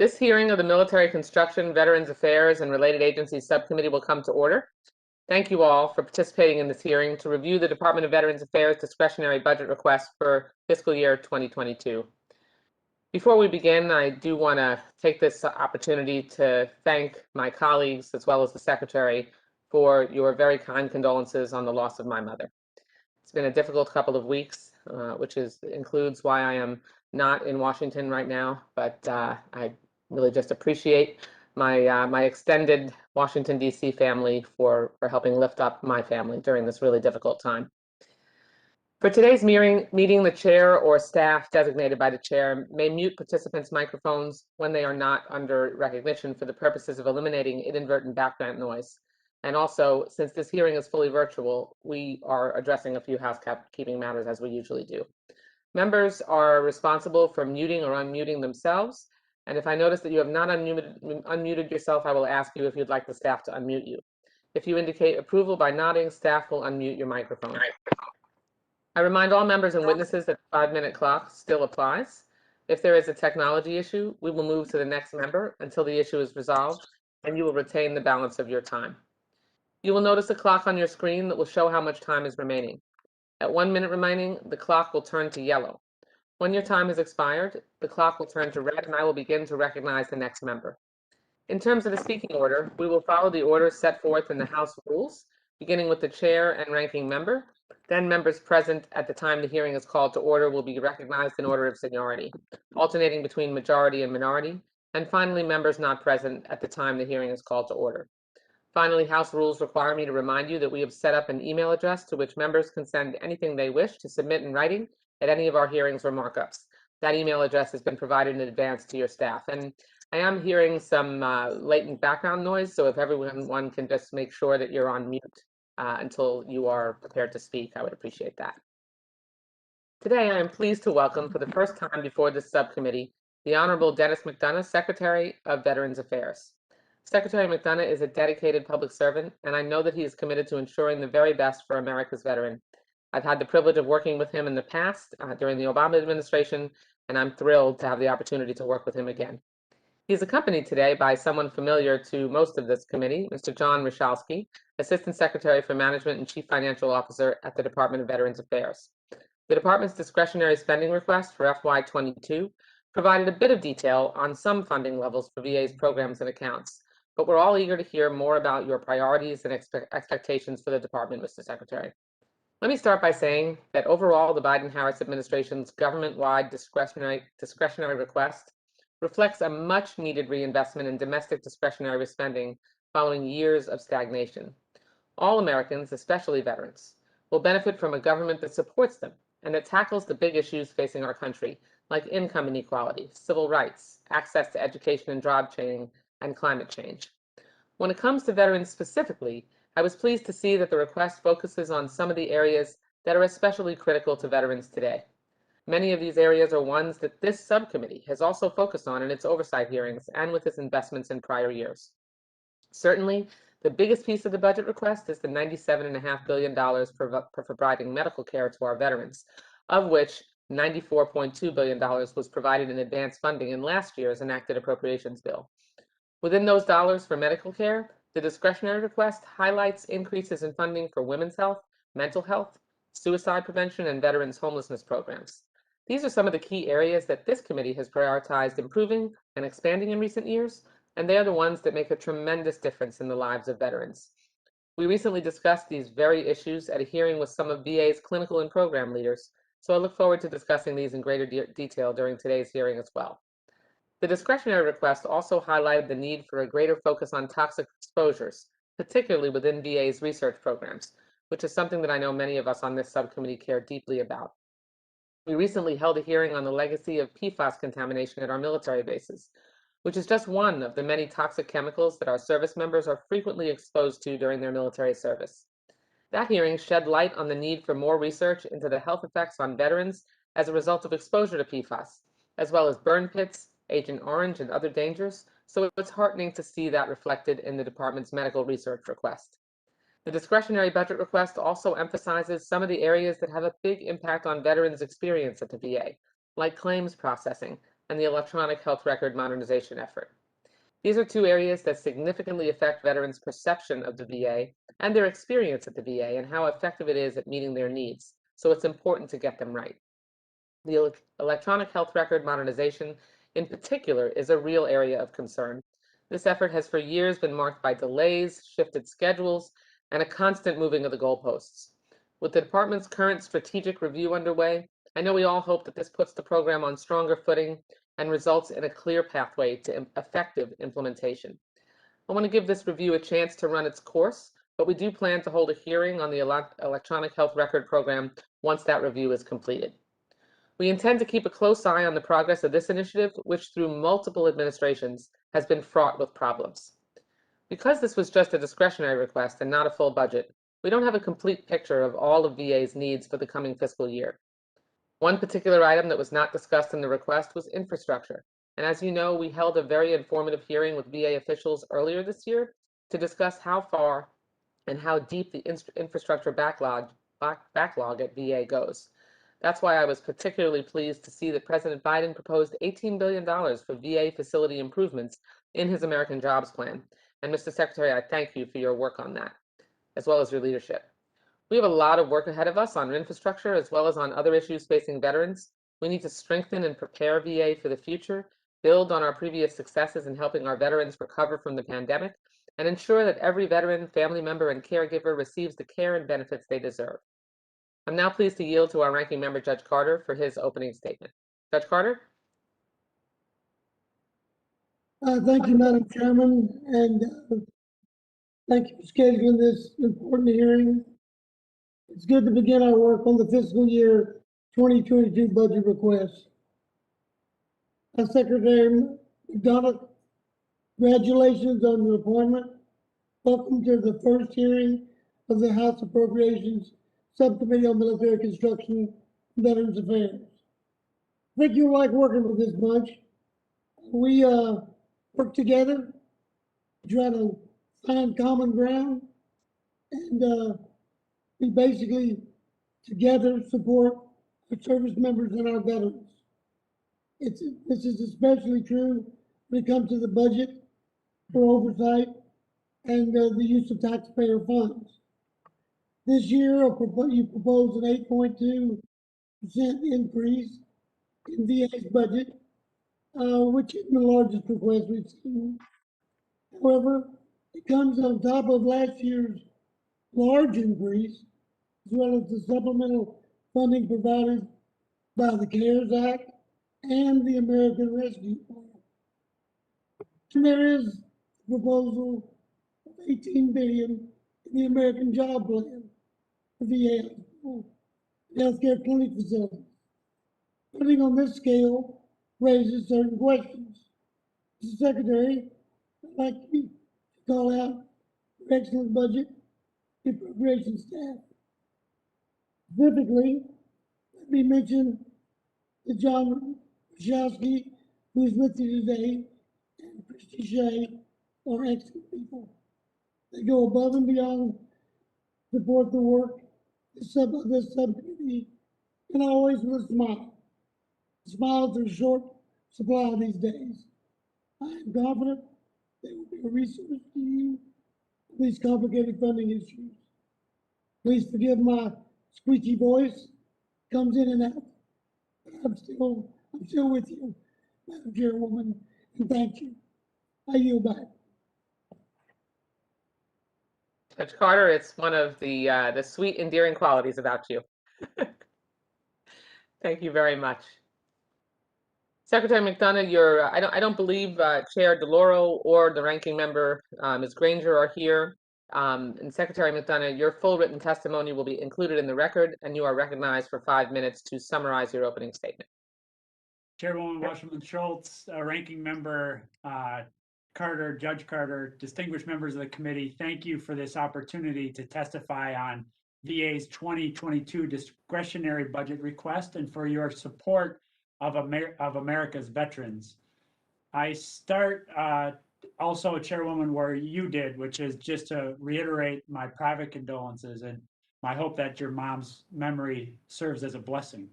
This hearing of the Military Construction, Veterans Affairs, and Related Agencies Subcommittee will come to order. Thank you all for participating in this hearing to review the Department of Veterans Affairs discretionary budget request for fiscal year 2022. Before we begin, I do want to take this opportunity to thank my colleagues as well as the Secretary for your very kind condolences on the loss of my mother. It's been a difficult couple of weeks, which includes why I am not in Washington right now, but I really just appreciate my extended Washington, D.C. family for helping lift up my family during this really difficult time. For today's meeting, the chair or staff designated by the chair may mute participants' microphones when they are not under recognition for the purposes of eliminating inadvertent background noise. And also, since this hearing is fully virtual, we are addressing a few housekeeping matters as we usually do. Members are responsible for muting or unmuting themselves. And if I notice that you have not unmuted yourself, I will ask you if you'd like the staff to unmute you. If you indicate approval by nodding, staff will unmute your microphone. I remind all members and witnesses that the 5-minute clock still applies. If there is a technology issue, we will move to the next member until the issue is resolved, and you will retain the balance of your time. You will notice a clock on your screen that will show how much time is remaining. At 1 minute remaining, the clock will turn to yellow. When your time has expired, the clock will turn to red, and I will begin to recognize the next member. In terms of the speaking order, we will follow the order set forth in the House rules, beginning with the chair and ranking member. Then members present at the time the hearing is called to order will be recognized in order of seniority, alternating between majority and minority, and finally members not present at the time the hearing is called to order. Finally, House rules require me to remind you that we have set up an email address to which members can send anything they wish to submit in writing at any of our hearings or markups. That email address has been provided in advance to your staff. And I am hearing some latent background noise, so if everyone can just make sure that you're on mute until you are prepared to speak, I would appreciate that. Today, I am pleased to welcome for the first time before this subcommittee, the Honorable Dennis McDonough, Secretary of Veterans Affairs. Secretary McDonough is a dedicated public servant, and I know that he is committed to ensuring the very best for America's veteran. I've had the privilege of working with him in the past during the Obama administration, and I'm thrilled to have the opportunity to work with him again. He's accompanied today by someone familiar to most of this committee, Mr. John Michalski, Assistant Secretary for Management and Chief Financial Officer at the Department of Veterans Affairs. The department's discretionary spending request for FY22 provided a bit of detail on some funding levels for VA's programs and accounts, but we're all eager to hear more about your priorities and expectations for the department, Mr. Secretary. Let me start by saying that overall, the Biden-Harris administration's government-wide discretionary request reflects a much-needed reinvestment in domestic discretionary spending following years of stagnation. All Americans, especially veterans, will benefit from a government that supports them and that tackles the big issues facing our country, like income inequality, civil rights, access to education and job training, and climate change. When it comes to veterans specifically, I was pleased to see that the request focuses on some of the areas that are especially critical to veterans today. Many of these areas are ones that this subcommittee has also focused on in its oversight hearings and with its investments in prior years. Certainly, the biggest piece of the budget request is the $97.5 billion for providing medical care to our veterans, of which $94.2 billion was provided in advance funding in last year's enacted appropriations bill. Within those dollars for medical care, the discretionary request highlights increases in funding for women's health, mental health, suicide prevention, and veterans homelessness programs. These are some of the key areas that this committee has prioritized improving and expanding in recent years, and they are the ones that make a tremendous difference in the lives of veterans. We recently discussed these very issues at a hearing with some of VA's clinical and program leaders, so I look forward to discussing these in greater detail during today's hearing as well. The discretionary request also highlighted the need for a greater focus on toxic exposures, particularly within VA's research programs, which is something that I know many of us on this subcommittee care deeply about. We recently held a hearing on the legacy of PFAS contamination at our military bases, which is just one of the many toxic chemicals that our service members are frequently exposed to during their military service. That hearing shed light on the need for more research into the health effects on veterans as a result of exposure to PFAS, as well as burn pits, Agent Orange, and other dangers, so it's heartening to see that reflected in the department's medical research request. The discretionary budget request also emphasizes some of the areas that have a big impact on veterans' experience at the VA, like claims processing and the electronic health record modernization effort. These are two areas that significantly affect veterans' perception of the VA and their experience at the VA and how effective it is at meeting their needs, so it's important to get them right. The electronic health record modernization, in particular, is a real area of concern. This effort has for years been marked by delays, shifted schedules, and a constant moving of the goalposts. With the department's current strategic review underway, I know we all hope that this puts the program on stronger footing and results in a clear pathway to effective implementation. I want to give this review a chance to run its course, but we do plan to hold a hearing on the electronic health record program once that review is completed. We intend to keep a close eye on the progress of this initiative, which through multiple administrations has been fraught with problems. Because this was just a discretionary request and not a full budget, we don't have a complete picture of all of VA's needs for the coming fiscal year. One particular item that was not discussed in the request was infrastructure. And as you know, we held a very informative hearing with VA officials earlier this year to discuss how far and how deep the infrastructure backlog at VA goes. That's why I was particularly pleased to see that President Biden proposed $18 billion for VA facility improvements in his American Jobs Plan. And Mr. Secretary, I thank you for your work on that, as well as your leadership. We have a lot of work ahead of us on infrastructure as well as on other issues facing veterans. We need to strengthen and prepare VA for the future, build on our previous successes in helping our veterans recover from the pandemic, and ensure that every veteran, family member, and caregiver receives the care and benefits they deserve. I'm now pleased to yield to our ranking member, Judge Carter, for his opening statement. Judge Carter? Thank you, Madam Chairman, and thank you for scheduling this important hearing. It's good to begin our work on the fiscal year 2022 budget request. Secretary McDonough, congratulations on your appointment. Welcome to the first hearing of the House Appropriations Subcommittee on Military Construction and Veterans Affairs. I think you'll like working with this bunch. We work together, try to find common ground, and we basically together support our service members and our veterans. This is especially true when it comes to the budget for oversight and the use of taxpayer funds. This year, you propose an 8.2% increase in VA's budget, which is the largest request we've seen. However, it comes on top of last year's large increase, as well as the supplemental funding provided by the CARES Act and the American Rescue Plan. And there is a proposal of $18 billion in the American Job Plan for VA healthcare clinic facilities. Putting on this scale raises certain questions. Mr. Secretary, I'd like you to call out your excellent budget and appropriations staff. Specifically, let me mention that John Wachowski, who is with you today, and Christy Shea are excellent people. They go above and beyond to support the work of this subcommittee, and always with a smile. Smiles are short supply these days. I am confident they will be a resource to you on these complicated funding issues. Please forgive my squeaky voice, comes in and out. But I'm still with you, Madam Chairwoman, and thank you. I yield back. Judge Carter, it's one of the sweet, endearing qualities about you. Thank you very much. Secretary McDonough, I don't believe Chair DeLauro or the ranking member, Ms. Granger, are here. And Secretary McDonough, your full written testimony will be included in the record, and you are recognized for 5 minutes to summarize your opening statement. Chairwoman Wasserman Schultz, ranking member Carter, Judge Carter, distinguished members of the committee, thank you for this opportunity to testify on VA's 2022 discretionary budget request and for your support of America's veterans. I start also, Chairwoman, where you did, which is just to reiterate my private condolences and my hope that your mom's memory serves as a blessing.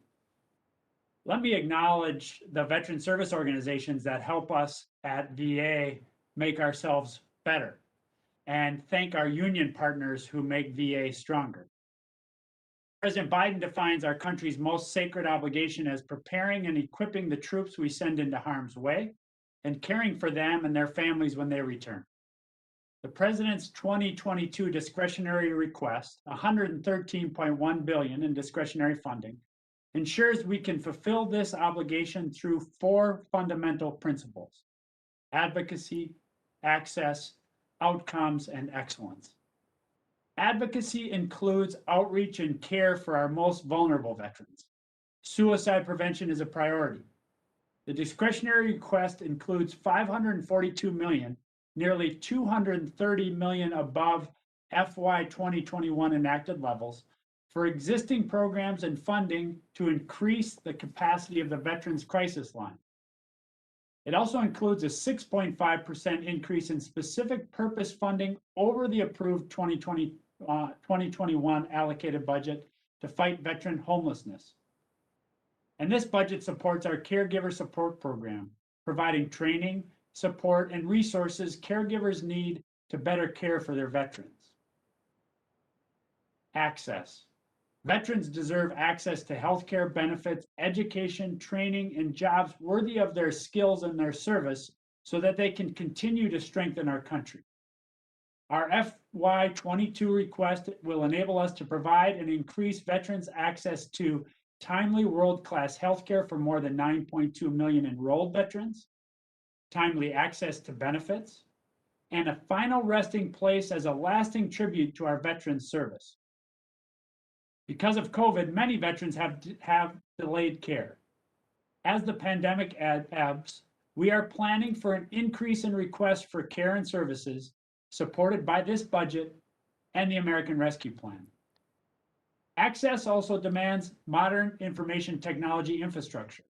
Let me acknowledge the veteran service organizations that help us at VA make ourselves better, and thank our union partners who make VA stronger. President Biden defines our country's most sacred obligation as preparing and equipping the troops we send into harm's way and caring for them and their families when they return. The president's 2022 discretionary request, $113.1 billion in discretionary funding, ensures we can fulfill this obligation through four fundamental principles: advocacy, access, outcomes, and excellence. Advocacy includes outreach and care for our most vulnerable veterans. Suicide prevention is a priority. The discretionary request includes $542 million, nearly $230 million above FY 2021 enacted levels, for existing programs and funding to increase the capacity of the Veterans Crisis Line. It also includes a 6.5% increase in specific purpose funding over the approved 2021 allocated budget to fight veteran homelessness. And this budget supports our caregiver support program, providing training, support, and resources caregivers need to better care for their veterans. Access. Veterans deserve access to healthcare benefits, education, training, and jobs worthy of their skills and their service so that they can continue to strengthen our country. Our FY 22 request will enable us to provide and increase veterans access to timely world-class healthcare for more than 9.2 million enrolled veterans, timely access to benefits, and a final resting place as a lasting tribute to our veterans' service. Because of COVID, many veterans have delayed care. As the pandemic ebbs, we are planning for an increase in requests for care and services supported by this budget and the American Rescue Plan. Access also demands modern information technology infrastructure.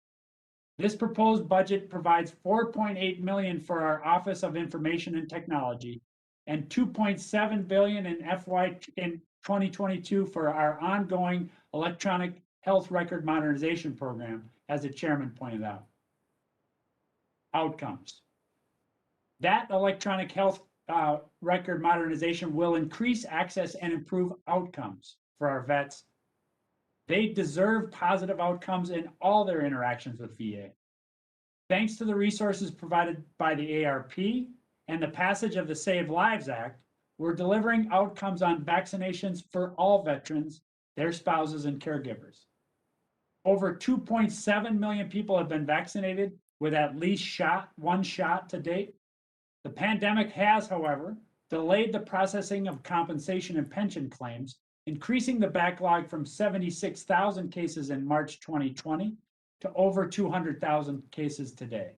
This proposed budget provides $4.8 million for our Office of Information and Technology and $2.7 billion in FY 2022 for our ongoing electronic health record modernization program, as the chairman pointed out. Outcomes. That electronic health record modernization will increase access and improve outcomes for our vets. They deserve positive outcomes in all their interactions with VA. Thanks to the resources provided by the ARP and the passage of the Save Lives Act, we're delivering outcomes on vaccinations for all veterans, their spouses, and caregivers. Over 2.7 million people have been vaccinated with at least one shot to date. The pandemic has, however, delayed the processing of compensation and pension claims, increasing the backlog from 76,000 cases in March 2020 to over 200,000 cases today.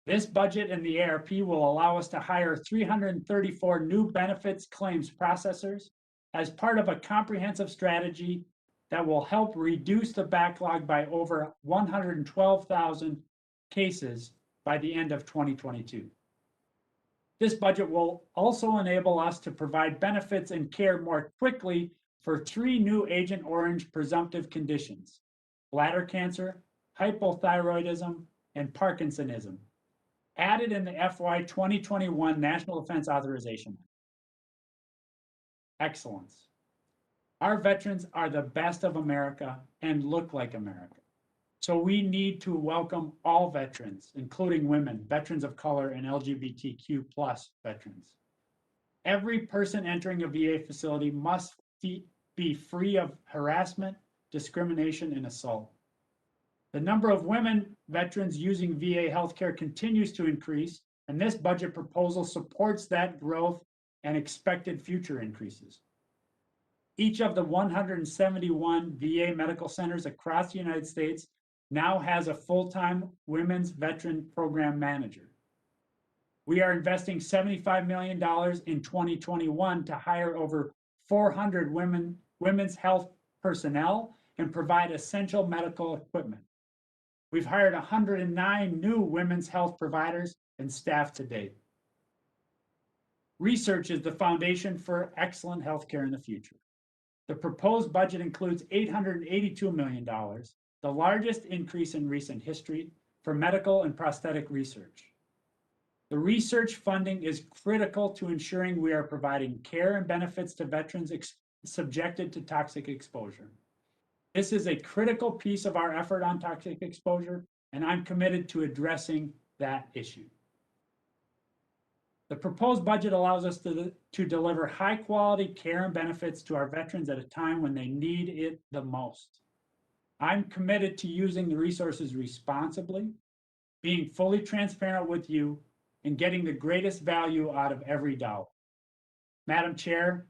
This budget and the ARP will allow us to hire 334 new benefits claims processors as part of a comprehensive strategy that will help reduce the backlog by over 112,000 cases by the end of 2022. This budget will also enable us to provide benefits and care more quickly for 3 new Agent Orange presumptive conditions: bladder cancer, hypothyroidism, and Parkinsonism, added in the FY 2021 National Defense Authorization Act. Excellence. Our veterans are the best of America and look like America. So we need to welcome all veterans, including women, veterans of color, and LGBTQ+ veterans. Every person entering a VA facility must be free of harassment, discrimination, and assault. The number of women veterans using VA healthcare continues to increase, and this budget proposal supports that growth and expected future increases. Each of the 171 VA medical centers across the United States now has a full-time women's veteran program manager. We are investing $75 million in 2021 to hire over 400 women's health personnel and provide essential medical equipment. We've hired 109 new women's health providers and staff to date. Research is the foundation for excellent healthcare in the future. The proposed budget includes $882 million the largest increase in recent history for medical and prosthetic research. The research funding is critical to ensuring we are providing care and benefits to veterans subjected to toxic exposure. This is a critical piece of our effort on toxic exposure, and I'm committed to addressing that issue. The proposed budget allows us to deliver high quality care and benefits to our veterans at a time when they need it the most. I'm committed to using the resources responsibly, being fully transparent with you, and getting the greatest value out of every dollar. Madam Chair,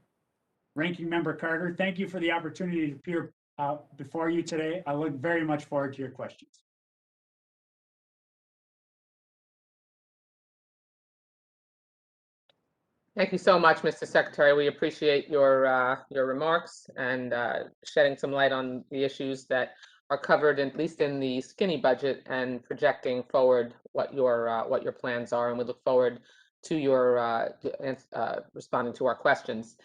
Ranking Member Carter, thank you for the opportunity to appear before you today. I look very much forward to your questions. Thank you so much, Mr. Secretary. We appreciate your remarks and shedding some light on the issues that are covered, at least in the skinny budget, and projecting forward what your plans are. And we look forward to your responding to our questions.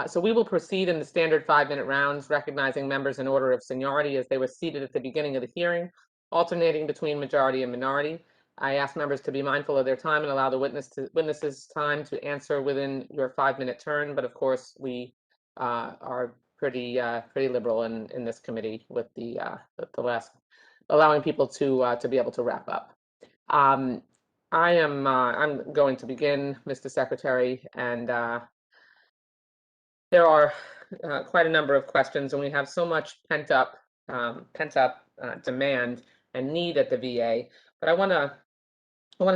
So we will proceed in the standard 5-minute rounds, recognizing members in order of seniority as they were seated at the beginning of the hearing, alternating between majority and minority. I ask members to be mindful of their time and allow the witnesses time to answer within your 5-minute turn. But of course, we are pretty liberal in this committee with the last, allowing people to be able to wrap up. I'm going to begin, Mr. Secretary, and there are quite a number of questions, and we have so much pent up demand and need at the VA. But I want to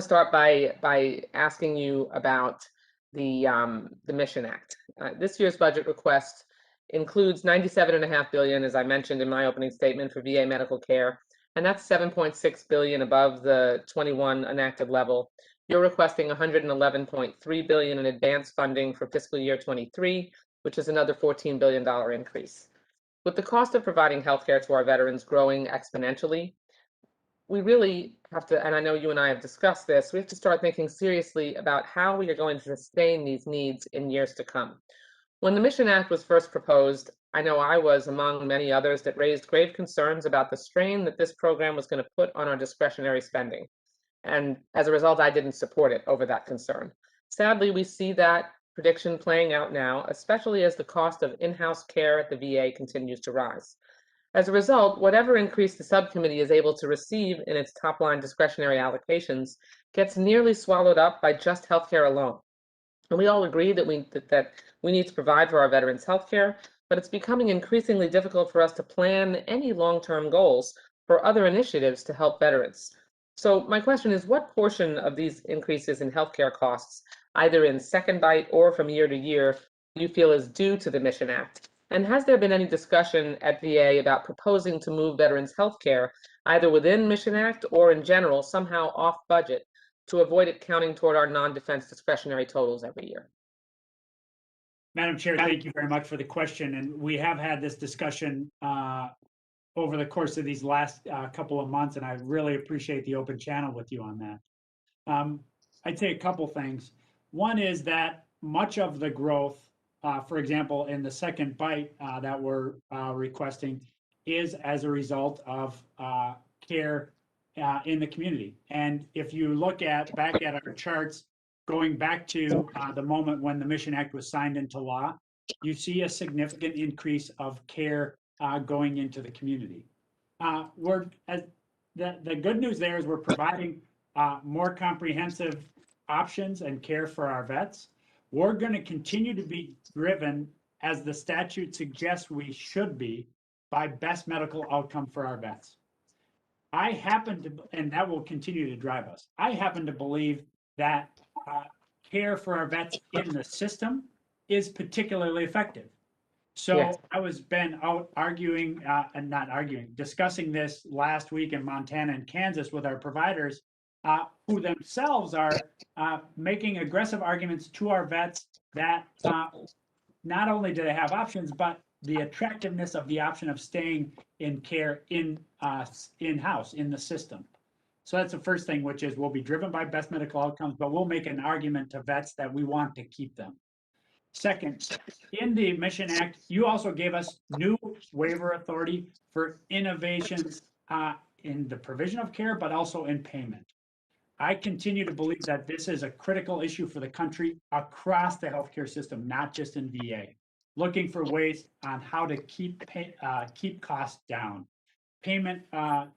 start by asking you about the Mission Act. This year's budget request includes $97.5 billion, as I mentioned in my opening statement, for VA medical care, and that's $7.6 billion above the 21 enacted level. You're requesting $111.3 billion in advance funding for fiscal year 23, which is another $14 billion increase. With the cost of providing healthcare to our veterans growing exponentially, we really have to, and I know you and I have discussed this, we have to start thinking seriously about how we are going to sustain these needs in years to come. When the Mission Act was first proposed, I know I was among many others that raised grave concerns about the strain that this program was going to put on our discretionary spending. And as a result, I didn't support it over that concern. Sadly, we see that prediction playing out now, especially as the cost of in-house care at the VA continues to rise. As a result, whatever increase the subcommittee is able to receive in its top-line discretionary allocations gets nearly swallowed up by just healthcare alone. And we all agree that we need to provide for our veterans healthcare, but it's becoming increasingly difficult for us to plan any long-term goals for other initiatives to help veterans. So my question is, what portion of these increases in healthcare costs, either in second bite or from year to year, do you feel is due to the Mission Act? And has there been any discussion at VA about proposing to move veterans healthcare either within Mission Act or in general somehow off budget to avoid it counting toward our non-defense discretionary totals every year? Madam Chair, thank you very much for the question. And we have had this discussion over the course of these last couple of months, and I really appreciate the open channel with you on that. I'd say a couple things. One is that much of the growth, for example, in the second bite that we're requesting, is as a result of care in the community. And if you look back at our charts, going back to the moment when the Mission Act was signed into law, you see a significant increase of care going into the community. The good news there is we're providing more comprehensive options and care for our vets. We're going to continue to be driven, as the statute suggests we should be, by best medical outcome for our vets. I happen to, and that will continue to drive us, I happen to believe that care for our vets in the system is particularly effective. So yes. I was been out arguing, and not arguing, discussing this last week in Montana and Kansas with our providers, who themselves are making aggressive arguments to our vets that not only do they have options, but the attractiveness of the option of staying in care in-house, in the system. So that's the first thing, which is we'll be driven by best medical outcomes, but we'll make an argument to vets that we want to keep them. Second, in the Mission Act, you also gave us new waiver authority for innovations in the provision of care, but also in payment. I continue to believe that this is a critical issue for the country across the healthcare system, not just in VA. Looking for ways on how to keep costs down. Payment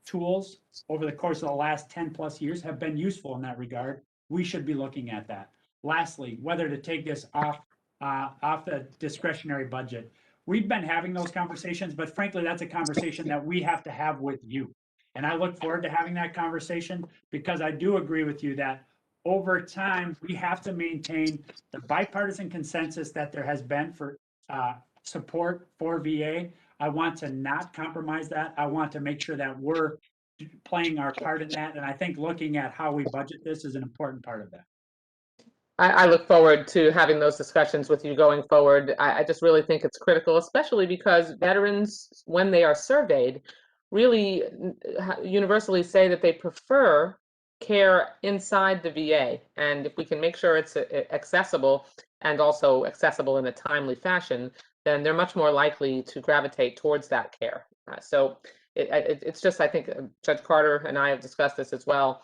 tools over the course of the last 10 plus years have been useful in that regard. We should be looking at that. Lastly, whether to take this off the discretionary budget. We've been having those conversations, but frankly, that's a conversation that we have to have with you. And I look forward to having that conversation because I do agree with you that over time, we have to maintain the bipartisan consensus that there has been for support for VA. I want to not compromise that. I want to make sure that we're playing our part in that. And I think looking at how we budget this is an important part of that. I look forward to having those discussions with you going forward. I just really think it's critical, especially because veterans, when they are surveyed, really universally say that they prefer care inside the VA. And if we can make sure it's accessible and also accessible in a timely fashion, then they're much more likely to gravitate towards that care. So it's just, I think Judge Carter and I have discussed this as well.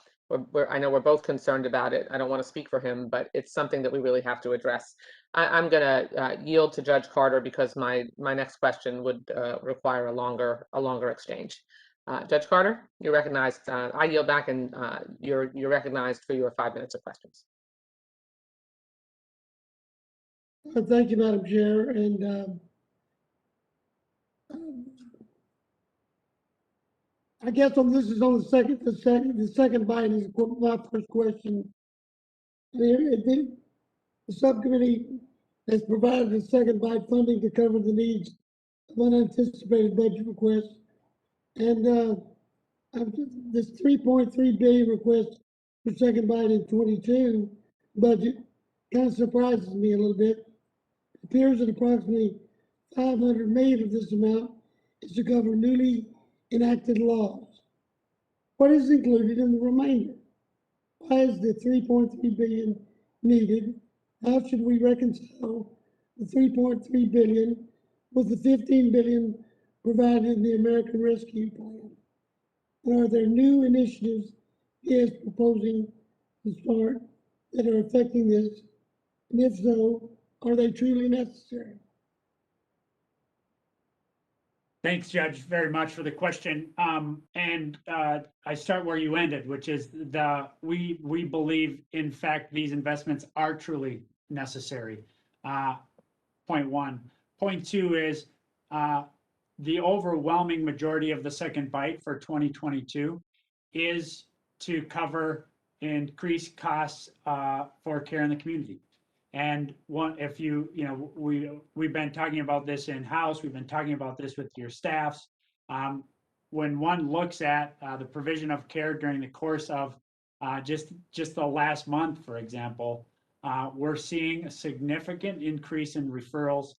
I know we're both concerned about it. I don't want to speak for him, but it's something that we really have to address. I'm going to yield to Judge Carter because my next question would require a longer exchange. Judge Carter, you're recognized. I yield back, and you're recognized for your 5 minutes of questions. Thank you, Madam Chair, and I guess this is on the second bite is my first question. The subcommittee has provided a second bite funding to cover the needs of unanticipated budget requests, and this 3.3 billion request for second bite in 22 budget kind of surprises me a little bit. It appears that approximately 500 million of this amount is to cover newly enacted laws. What is included in the remainder? Why is the 3.3 billion needed? How should we reconcile the 3.3 billion with the 15 billion provided in the American Rescue Plan? And are there new initiatives he is proposing to start that are affecting this? And if so, are they truly necessary? Thanks, Judge, very much for the question. I start where you ended, which is we believe, in fact, these investments are truly necessary. Point one. Point two is the overwhelming majority of the second bite for 2022 is to cover increased costs for care in the community. And if we've been talking about this in-house, we've been talking about this with your staffs. When one looks at the provision of care during the course of just the last month, for example, we're seeing a significant increase in referrals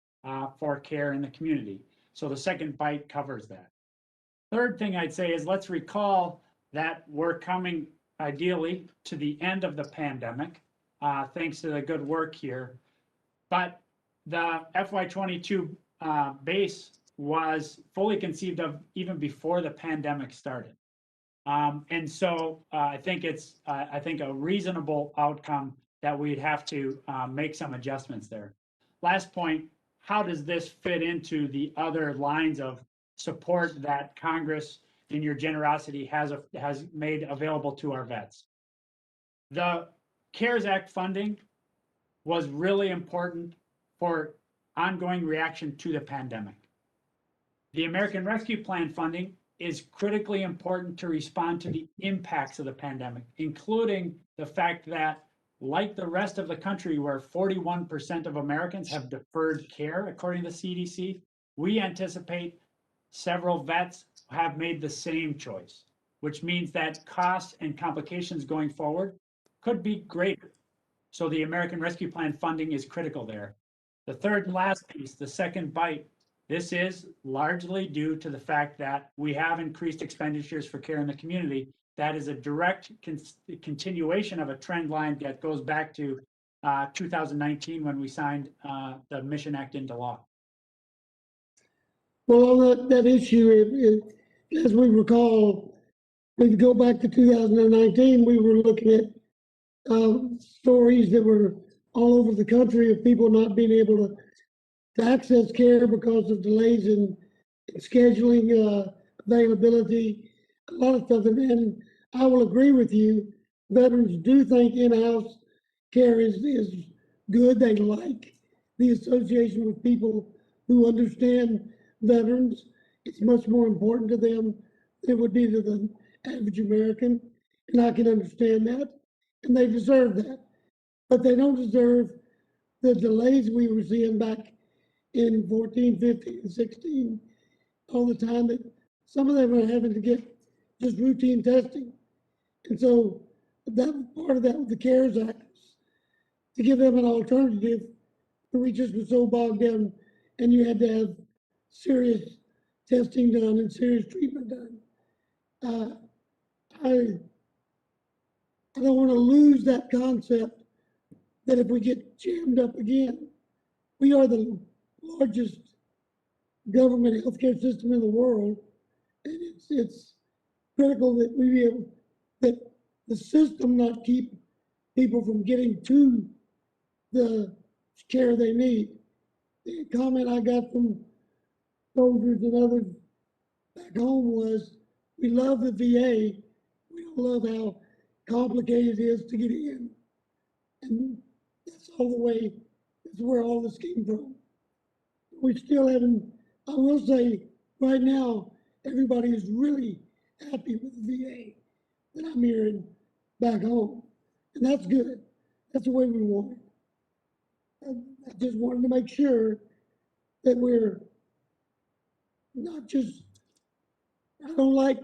for care in the community. So the second bite covers that. Third thing I'd say is let's recall that we're coming ideally to the end of the pandemic. Thanks to the good work here. But the FY22 base was fully conceived of even before the pandemic started. And so I think it's a reasonable outcome that we'd have to make some adjustments there. Last point, how does this fit into the other lines of support that Congress, in your generosity, has made available to our vets? The CARES Act funding was really important for ongoing reaction to the pandemic. The American Rescue Plan funding is critically important to respond to the impacts of the pandemic, including the fact that, like the rest of the country, where 41% of Americans have deferred care, according to the CDC, we anticipate several vets have made the same choice, which means that costs and complications going forward could be greater. So the American Rescue Plan funding is critical there. The third and last piece, the second bite, this is largely due to the fact that we have increased expenditures for care in the community. That is a direct continuation of a trend line that goes back to 2019 when we signed the Mission Act into law. Well, on that issue, as we recall, if you go back to 2019, we were looking at stories that were all over the country of people not being able to access care because of delays in scheduling, availability, a lot of stuff. And I will agree with you, veterans do think in-house care is good. They like the association with people who understand veterans. It's much more important to them than it would be to the average American, and I can understand that, and they deserve that. But they don't deserve the delays we were seeing back in 14, 15, and 16 all the time, that some of them are having to get just routine testing. And so that part of that with the CARES Act, to give them an alternative, but we just were so bogged down and you had to have serious testing done and serious treatment done. I don't want to lose that concept that if we get jammed up again, we are the largest government healthcare system in the world, and it's critical that we be able, that the system not keep people from getting to the care they need. The comment I got from soldiers and others back home was, we love the VA, we don't love how complicated it is to get in. And that's all the way, that's where all this came from. We still haven't, I will say, right now, everybody is really happy with the VA that I'm hearing back home. And that's good. That's the way we want it. And I just wanted to make sure that we're not just, I don't like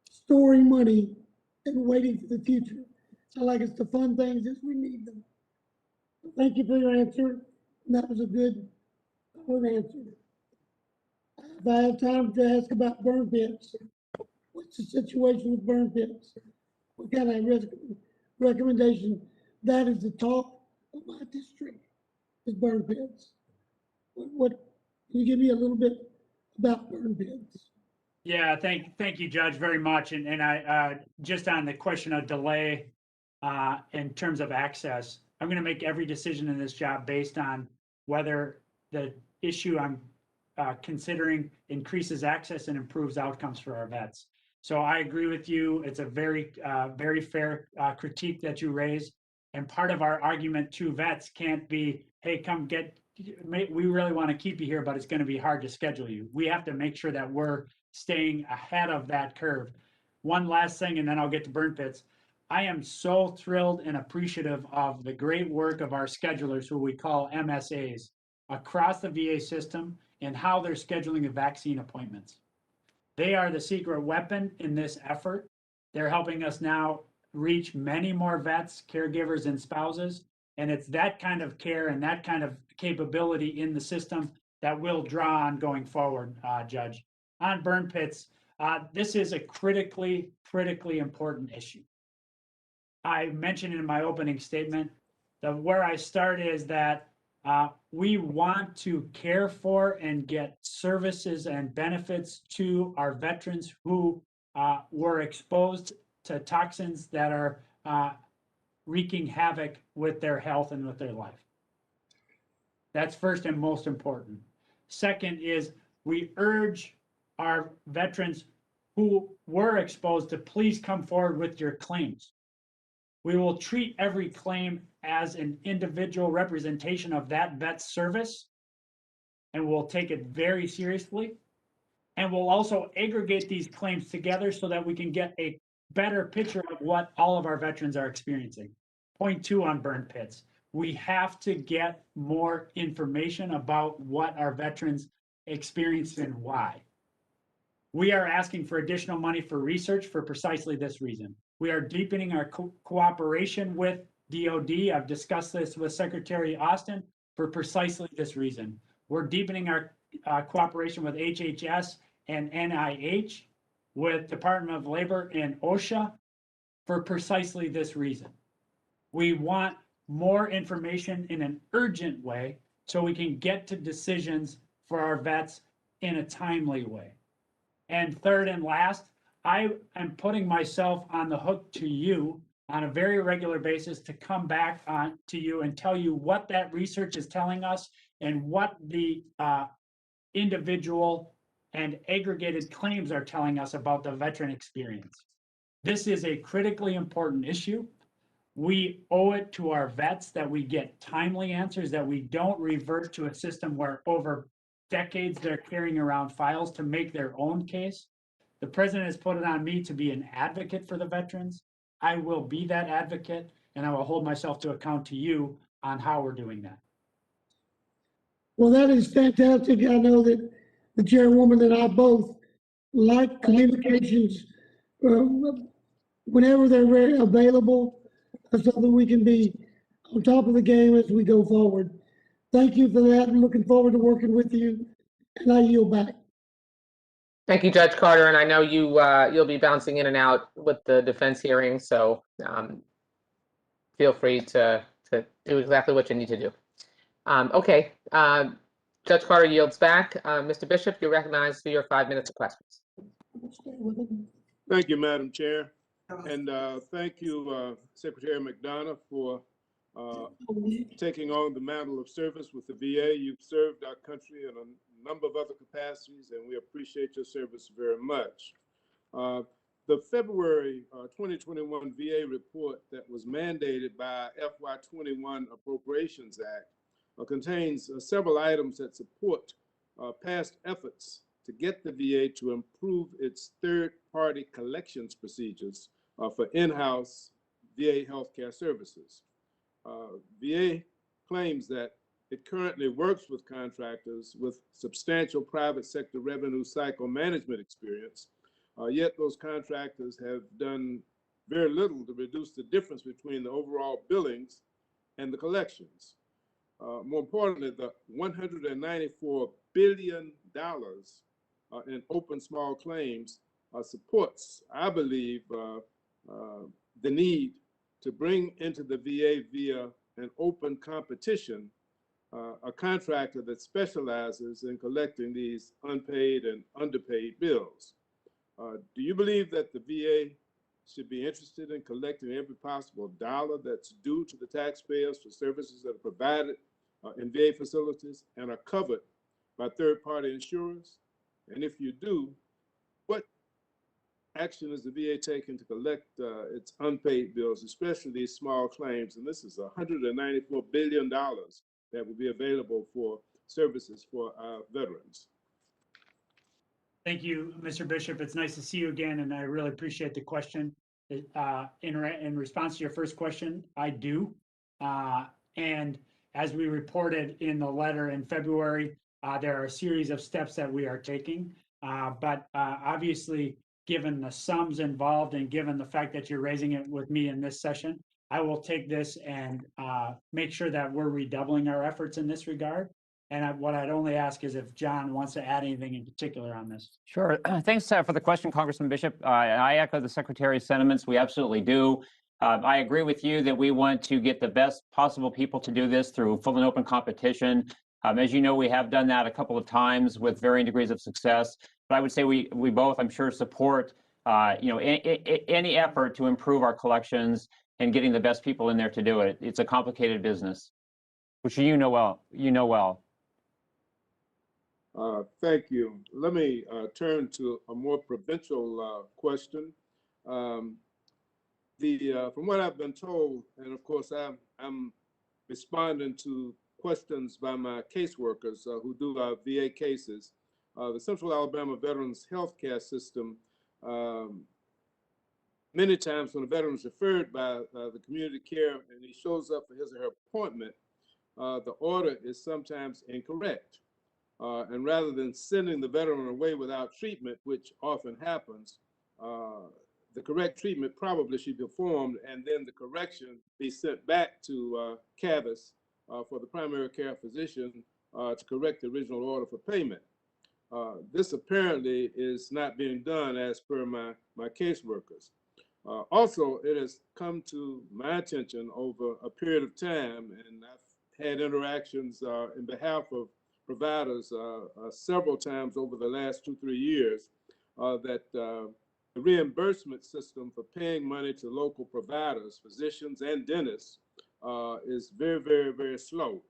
storing money and waiting for the future. I like us to fund things as we need them. Thank you for your answer. And that was a good answer. If I have time to ask about burn pits, what's the situation with burn pits? What kind of recommendation? That is the talk of my district, is burn pits. What can you give me a little bit about burn pits? Yeah, thank you, Judge, very much. And I just on the question of delay in terms of access, I'm going to make every decision in this job based on whether the issue I'm considering increases access and improves outcomes for our vets. So I agree with you. It's a very fair critique that you raise. And part of our argument to vets can't be, hey, come get, we really want to keep you here, but it's going to be hard to schedule you. We have to make sure that we're staying ahead of that curve. One last thing, and then I'll get to burn pits. I am so thrilled and appreciative of the great work of our schedulers, who we call MSAs, across the VA system, and how they're scheduling the vaccine appointments. They are the secret weapon in this effort. They're helping us now reach many more vets, caregivers, and spouses. And it's that kind of care and that kind of capability in the system that we'll draw on going forward, Judge. On burn pits, this is a critically important issue. I mentioned in my opening statement that where I start is that we want to care for and get services and benefits to our veterans who were exposed to toxins that are wreaking havoc with their health and with their life. That's first and most important. Second is we urge our veterans who were exposed to please come forward with your claims. We will treat every claim as an individual representation of that vet's service, and we'll take it very seriously. And we'll also aggregate these claims together so that we can get a better picture of what all of our veterans are experiencing. Point 2 on burn pits. We have to get more information about what our veterans experience and why. We are asking for additional money for research for precisely this reason. We are deepening our cooperation with DoD. I've discussed this with Secretary Austin for precisely this reason. We're deepening our cooperation with HHS and NIH, with Department of Labor and OSHA for precisely this reason. We want more information in an urgent way so we can get to decisions for our vets in a timely way. And third and last, I am putting myself on the hook to you on a very regular basis to come back on to you and tell you what that research is telling us and what the individual and aggregated claims are telling us about the veteran experience. This is a critically important issue. We owe it to our vets that we get timely answers, that we don't revert to a system where over decades they're carrying around files to make their own case. The president has put it on me to be an advocate for the veterans. I will be that advocate, and I will hold myself to account to you on how we're doing that. Well, that is fantastic. I know that the chairwoman and I both like communications whenever they're available, so that we can be on top of the game as we go forward. Thank you for that. I'm looking forward to working with you, and I yield back. Thank you, Judge Carter, and I know you'll be bouncing in and out with the defense hearing, so feel free to do exactly what you need to do. Okay, Judge Carter yields back. Mr. Bishop, you're recognized for your 5 minutes of questions. Thank you, Madam Chair, and thank you, Secretary McDonough, for taking on the mantle of service with the VA. You've served our country in a number of other capacities, and we appreciate your service very much. The February 2021 VA report that was mandated by FY21 Appropriations Act contains several items that support past efforts to get the VA to improve its third-party collections procedures for in-house VA healthcare services. VA claims that it currently works with contractors with substantial private sector revenue cycle management experience, yet those contractors have done very little to reduce the difference between the overall billings and the collections. More importantly, the $194 billion in open small claims supports, I believe, the need to bring into the VA via an open competition a contractor that specializes in collecting these unpaid and underpaid bills. Do you believe that the VA should be interested in collecting every possible dollar that's due to the taxpayers for services that are provided in VA facilities and are covered by third-party insurers? And if you do, what action is the VA taking to collect its unpaid bills, especially these small claims? And this is $194 billion that will be available for services for our veterans. Thank you, Mr. Bishop. It's nice to see you again, and I really appreciate the question. In response to your first question, I do. And as we reported in the letter in February, there are a series of steps that we are taking. But obviously, given the sums involved and given the fact that you're raising it with me in this session, I will take this and make sure that we're redoubling our efforts in this regard. And what I'd only ask is if John wants to add anything in particular on this. Sure. Thanks for the question, Congressman Bishop. I echo the Secretary's sentiments. We absolutely do. I agree with you that we want to get the best possible people to do this through full and open competition. As you know, we have done that a couple of times with varying degrees of success. But I would say we both, I'm sure, support any effort to improve our collections and getting the best people in there to do it. It's a complicated business, which you know well. Thank you. Let me turn to a more provincial question. From what I've been told, and of course I'm responding to questions by my caseworkers who do our VA cases, the Central Alabama Veterans Healthcare System, many times when a veteran is referred by the community care and he shows up for his or her appointment, the order is sometimes incorrect. And rather than sending the veteran away without treatment, which often happens, the correct treatment probably should be performed, and then the correction be sent back to CAVIS for the primary care physician to correct the original order for payment. This apparently is not being done as per my caseworkers. Also, it has come to my attention over a period of time, and I've had interactions in behalf of providers several times over the last 2-3 years, that the reimbursement system for paying money to local providers, physicians and dentists, is very, very, very slow.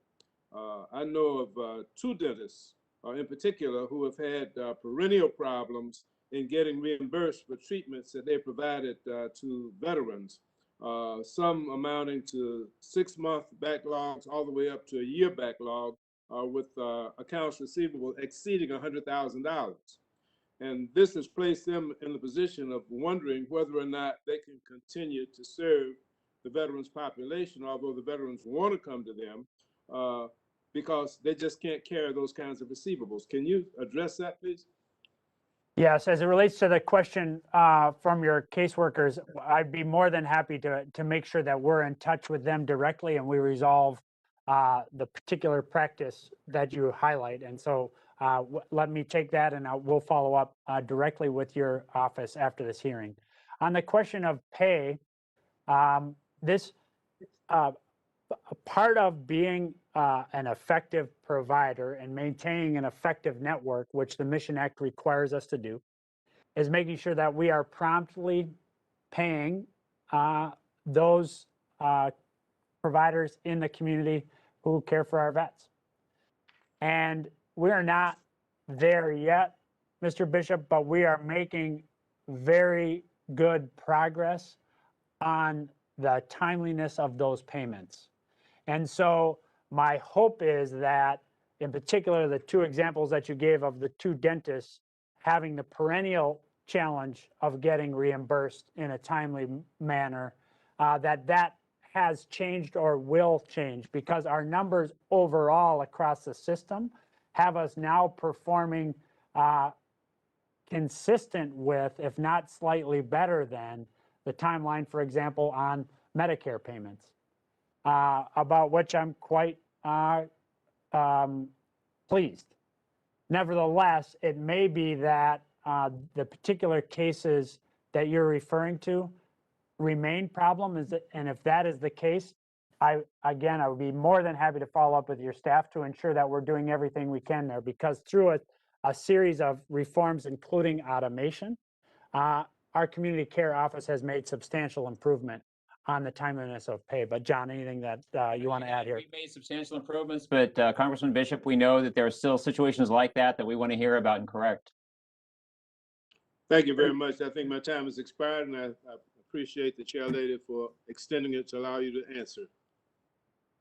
I know of 2 dentists in particular who have had perennial problems in getting reimbursed for treatments that they provided to veterans, some amounting to 6-month backlogs all the way up to a year backlog, with accounts receivable exceeding $100,000. And this has placed them in the position of wondering whether or not they can continue to serve the veterans population, although the veterans want to come to them, because they just can't carry those kinds of receivables. Can you address that, please? Yes, as it relates to the question from your caseworkers, I'd be more than happy to make sure that we're in touch with them directly and we resolve the particular practice that you highlight. And so let me take that and we'll follow up directly with your office after this hearing. On the question of pay, this a part of being an effective provider and maintaining an effective network, which the Mission Act requires us to do, is making sure that we are promptly paying those providers in the community who care for our vets. And we are not there yet, Mr. Bishop, but we are making very good progress on the timeliness of those payments. And so my hope is that, in particular, the 2 examples that you gave of the 2 dentists having the perennial challenge of getting reimbursed in a timely manner, that has changed or will change, because our numbers overall across the system have us now performing consistent with, if not slightly better than, the timeline, for example, on Medicare payments. About which I'm quite pleased. Nevertheless, it may be that the particular cases that you're referring to remain problems, and if that is the case, I would be more than happy to follow up with your staff to ensure that we're doing everything we can there, because through a series of reforms, including automation, our community care office has made substantial improvement on the timeliness of pay. But John, anything that you want to add here? We've made substantial improvements, but Congressman Bishop, we know that there are still situations like that we want to hear about and correct. Thank you very much. I think my time has expired, and I appreciate the chair lady for extending it to allow you to answer.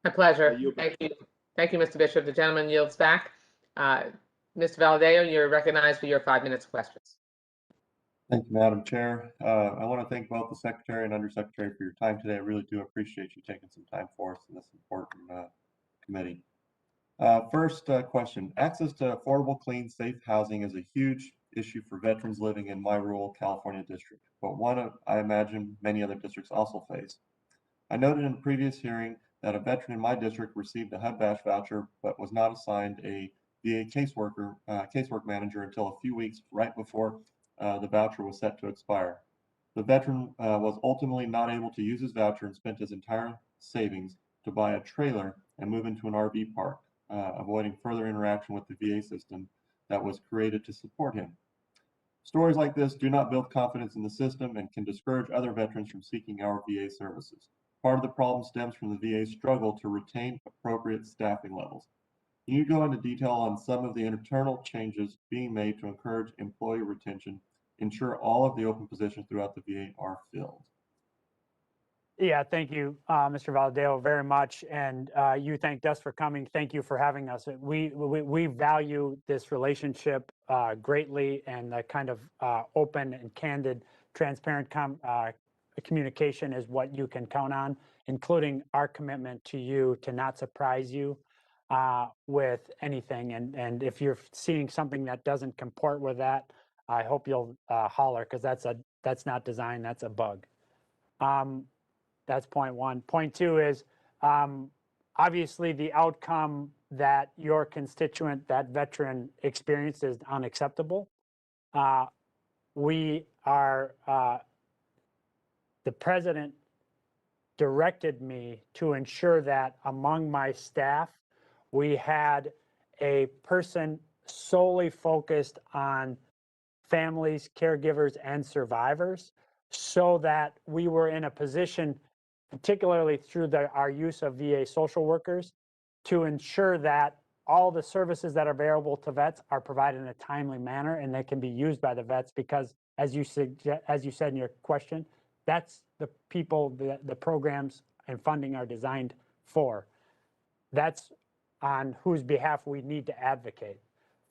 My pleasure. Thank you. Thank you, Mr. Bishop. The gentleman yields back. Mr. Valadeo, you're recognized for your 5 minutes of questions. Thank you, Madam Chair. I want to thank both the Secretary and Undersecretary for your time today. I really do appreciate you taking some time for us in this important committee. First question, access to affordable, clean, safe housing is a huge issue for veterans living in my rural California district, but one I imagine many other districts also face. I noted in a previous hearing that a veteran in my district received a HUD badge voucher, but was not assigned a VA casework manager until a few weeks right before the voucher was set to expire. The veteran was ultimately not able to use his voucher and spent his entire savings to buy a trailer and move into an RV park, avoiding further interaction with the VA system that was created to support him. Stories like this do not build confidence in the system and can discourage other veterans from seeking our VA services. Part of the problem stems from the VA's struggle to retain appropriate staffing levels. Can you go into detail on some of the internal changes being made to encourage employee retention, ensure all of the open positions throughout the VA are filled? Yeah, thank you, Mr. Valadeo, very much. And you thanked us for coming. Thank you for having us. We value this relationship greatly, and the kind of open and candid, transparent communication is what you can count on, including our commitment to you to not surprise you with anything. And if you're seeing something that doesn't comport with that, I hope you'll holler, because that's not design, that's a bug. That's point 1. Point 2 is obviously the outcome that your constituent, that veteran, experienced is unacceptable. The president directed me to ensure that among my staff, we had a person solely focused on families, caregivers, and survivors, so that we were in a position, particularly through our use of VA social workers, to ensure that all the services that are available to vets are provided in a timely manner and they can be used by the vets, because as you said in your question, that's the people the programs and funding are designed for. That's on whose behalf we need to advocate.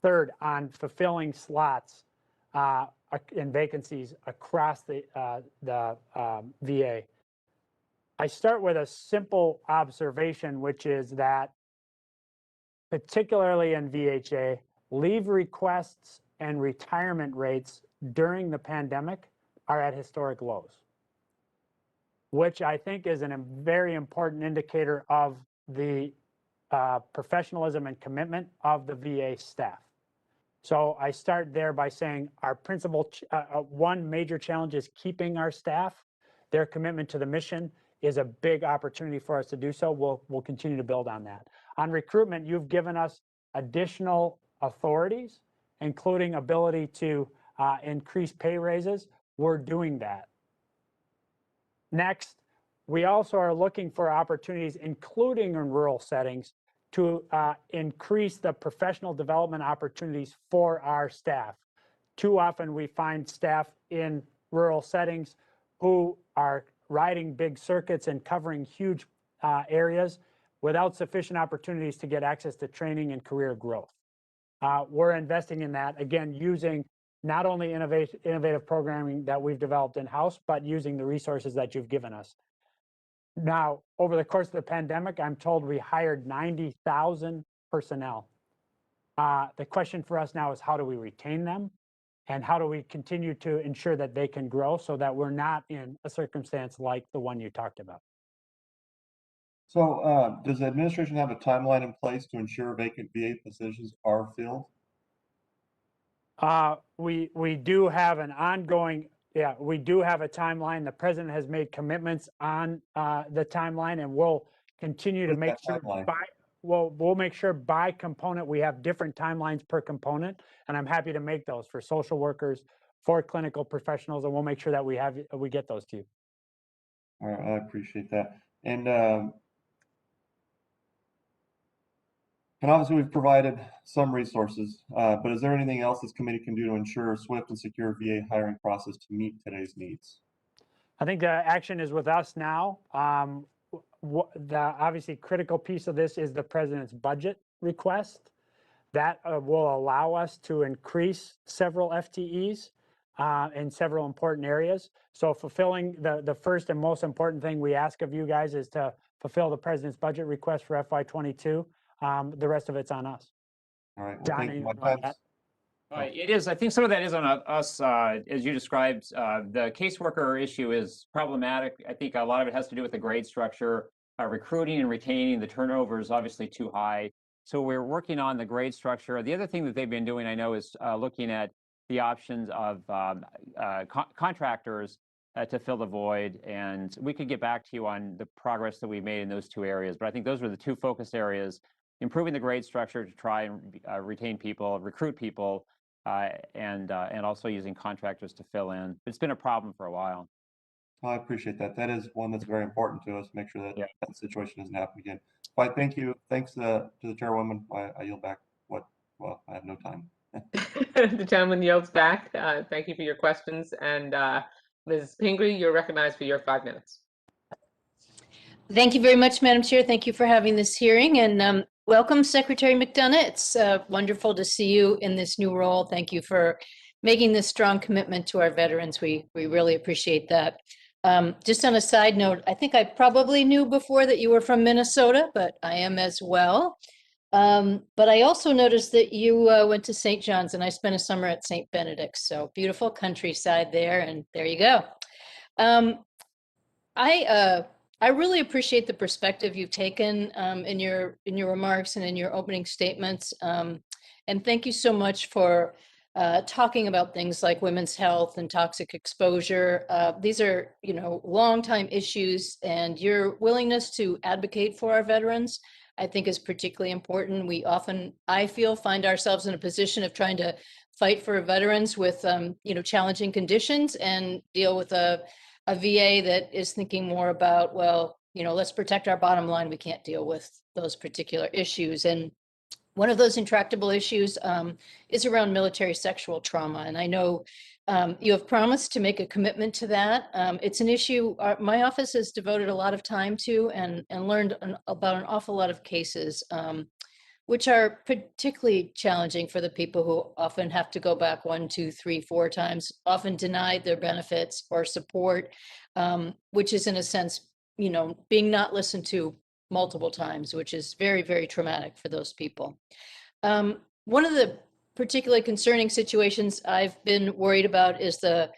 Third, on fulfilling slots and vacancies across the VA. I start with a simple observation, which is that particularly in VHA, leave requests and retirement rates during the pandemic are at historic lows, which I think is a very important indicator of the professionalism and commitment of the VA staff. So I start there by saying our principal, one major challenge is keeping our staff. Their commitment to the mission is a big opportunity for us to do so. We'll continue to build on that. On recruitment, you've given us additional authorities, including ability to increase pay raises. We're doing that. Next, we also are looking for opportunities, including in rural settings, to increase the professional development opportunities for our staff. Too often we find staff in rural settings who are riding big circuits and covering huge areas without sufficient opportunities to get access to training and career growth. We're investing in that, again, using not only innovative programming that we've developed in-house, but using the resources that you've given us. Now, over the course of the pandemic, I'm told we hired 90,000 personnel. The question for us now is how do we retain them? And how do we continue to ensure that they can grow so that we're not in a circumstance like the one you talked about? So does the administration have a timeline in place to ensure vacant VA positions are filled? We do have an ongoing, we do have a timeline. The president has made commitments on the timeline, and we'll continue to make sure we'll make sure by component we have different timelines per component, and I'm happy to make those for social workers, for clinical professionals, and we'll make sure that we get those to you. All right, I appreciate that. And obviously we've provided some resources, but is there anything else this committee can do to ensure a swift and secure VA hiring process to meet today's needs? I think the action is with us now. The obviously critical piece of this is the president's budget request. That will allow us to increase several FTEs in several important areas. So fulfilling the first and most important thing we ask of you guys is to fulfill the president's budget request for FY22. The rest of it's on us. All right. Well, John, thank you. It is. I think some of that is on us, as you described. The caseworker issue is problematic. I think a lot of it has to do with the grade structure. Recruiting and retaining, the turnover is obviously too high. So we're working on the grade structure. The other thing that they've been doing, I know, is looking at the options of contractors to fill the void. And we could get back to you on the progress that we made in those two areas. But I think those were the two focus areas: improving the grade structure to try and retain people, recruit people, and also using contractors to fill in. It's been a problem for a while. Well, I appreciate that. That is one that's very important to us. Make sure that that situation doesn't happen again. But thank you. Thanks to the chairwoman. I yield back. Well, I have no time. The gentleman yields back. Thank you for your questions. And Ms. Pingree, you're recognized for your 5 minutes. Thank you very much, Madam Chair. Thank you for having this hearing, and welcome, Secretary McDonough. It's wonderful to see you in this new role. Thank you for making this strong commitment to our veterans. We really appreciate that. Just on a side note, I think I probably knew before that you were from Minnesota, but I am as well. But I also noticed that you went to St. John's, and I spent a summer at St. Benedict's. So beautiful countryside there, and there you go. I really appreciate the perspective you've taken in your remarks and in your opening statements. And thank you so much for talking about things like women's health and toxic exposure. These are, long-time issues, and your willingness to advocate for our veterans, I think, is particularly important. We often, I feel, find ourselves in a position of trying to fight for veterans with, challenging conditions and deal with a VA that is thinking more about, well, let's protect our bottom line. We can't deal with those particular issues. And one of those intractable issues is around military sexual trauma. And I know you have promised to make a commitment to that. It's an issue my office has devoted a lot of time to and learned about an awful lot of cases, which are particularly challenging for the people who often have to go back 1, 2, 3, 4 times, often denied their benefits or support, which is in a sense, being not listened to multiple times, which is very, very traumatic for those people. One of the particularly concerning situations I've been worried about is the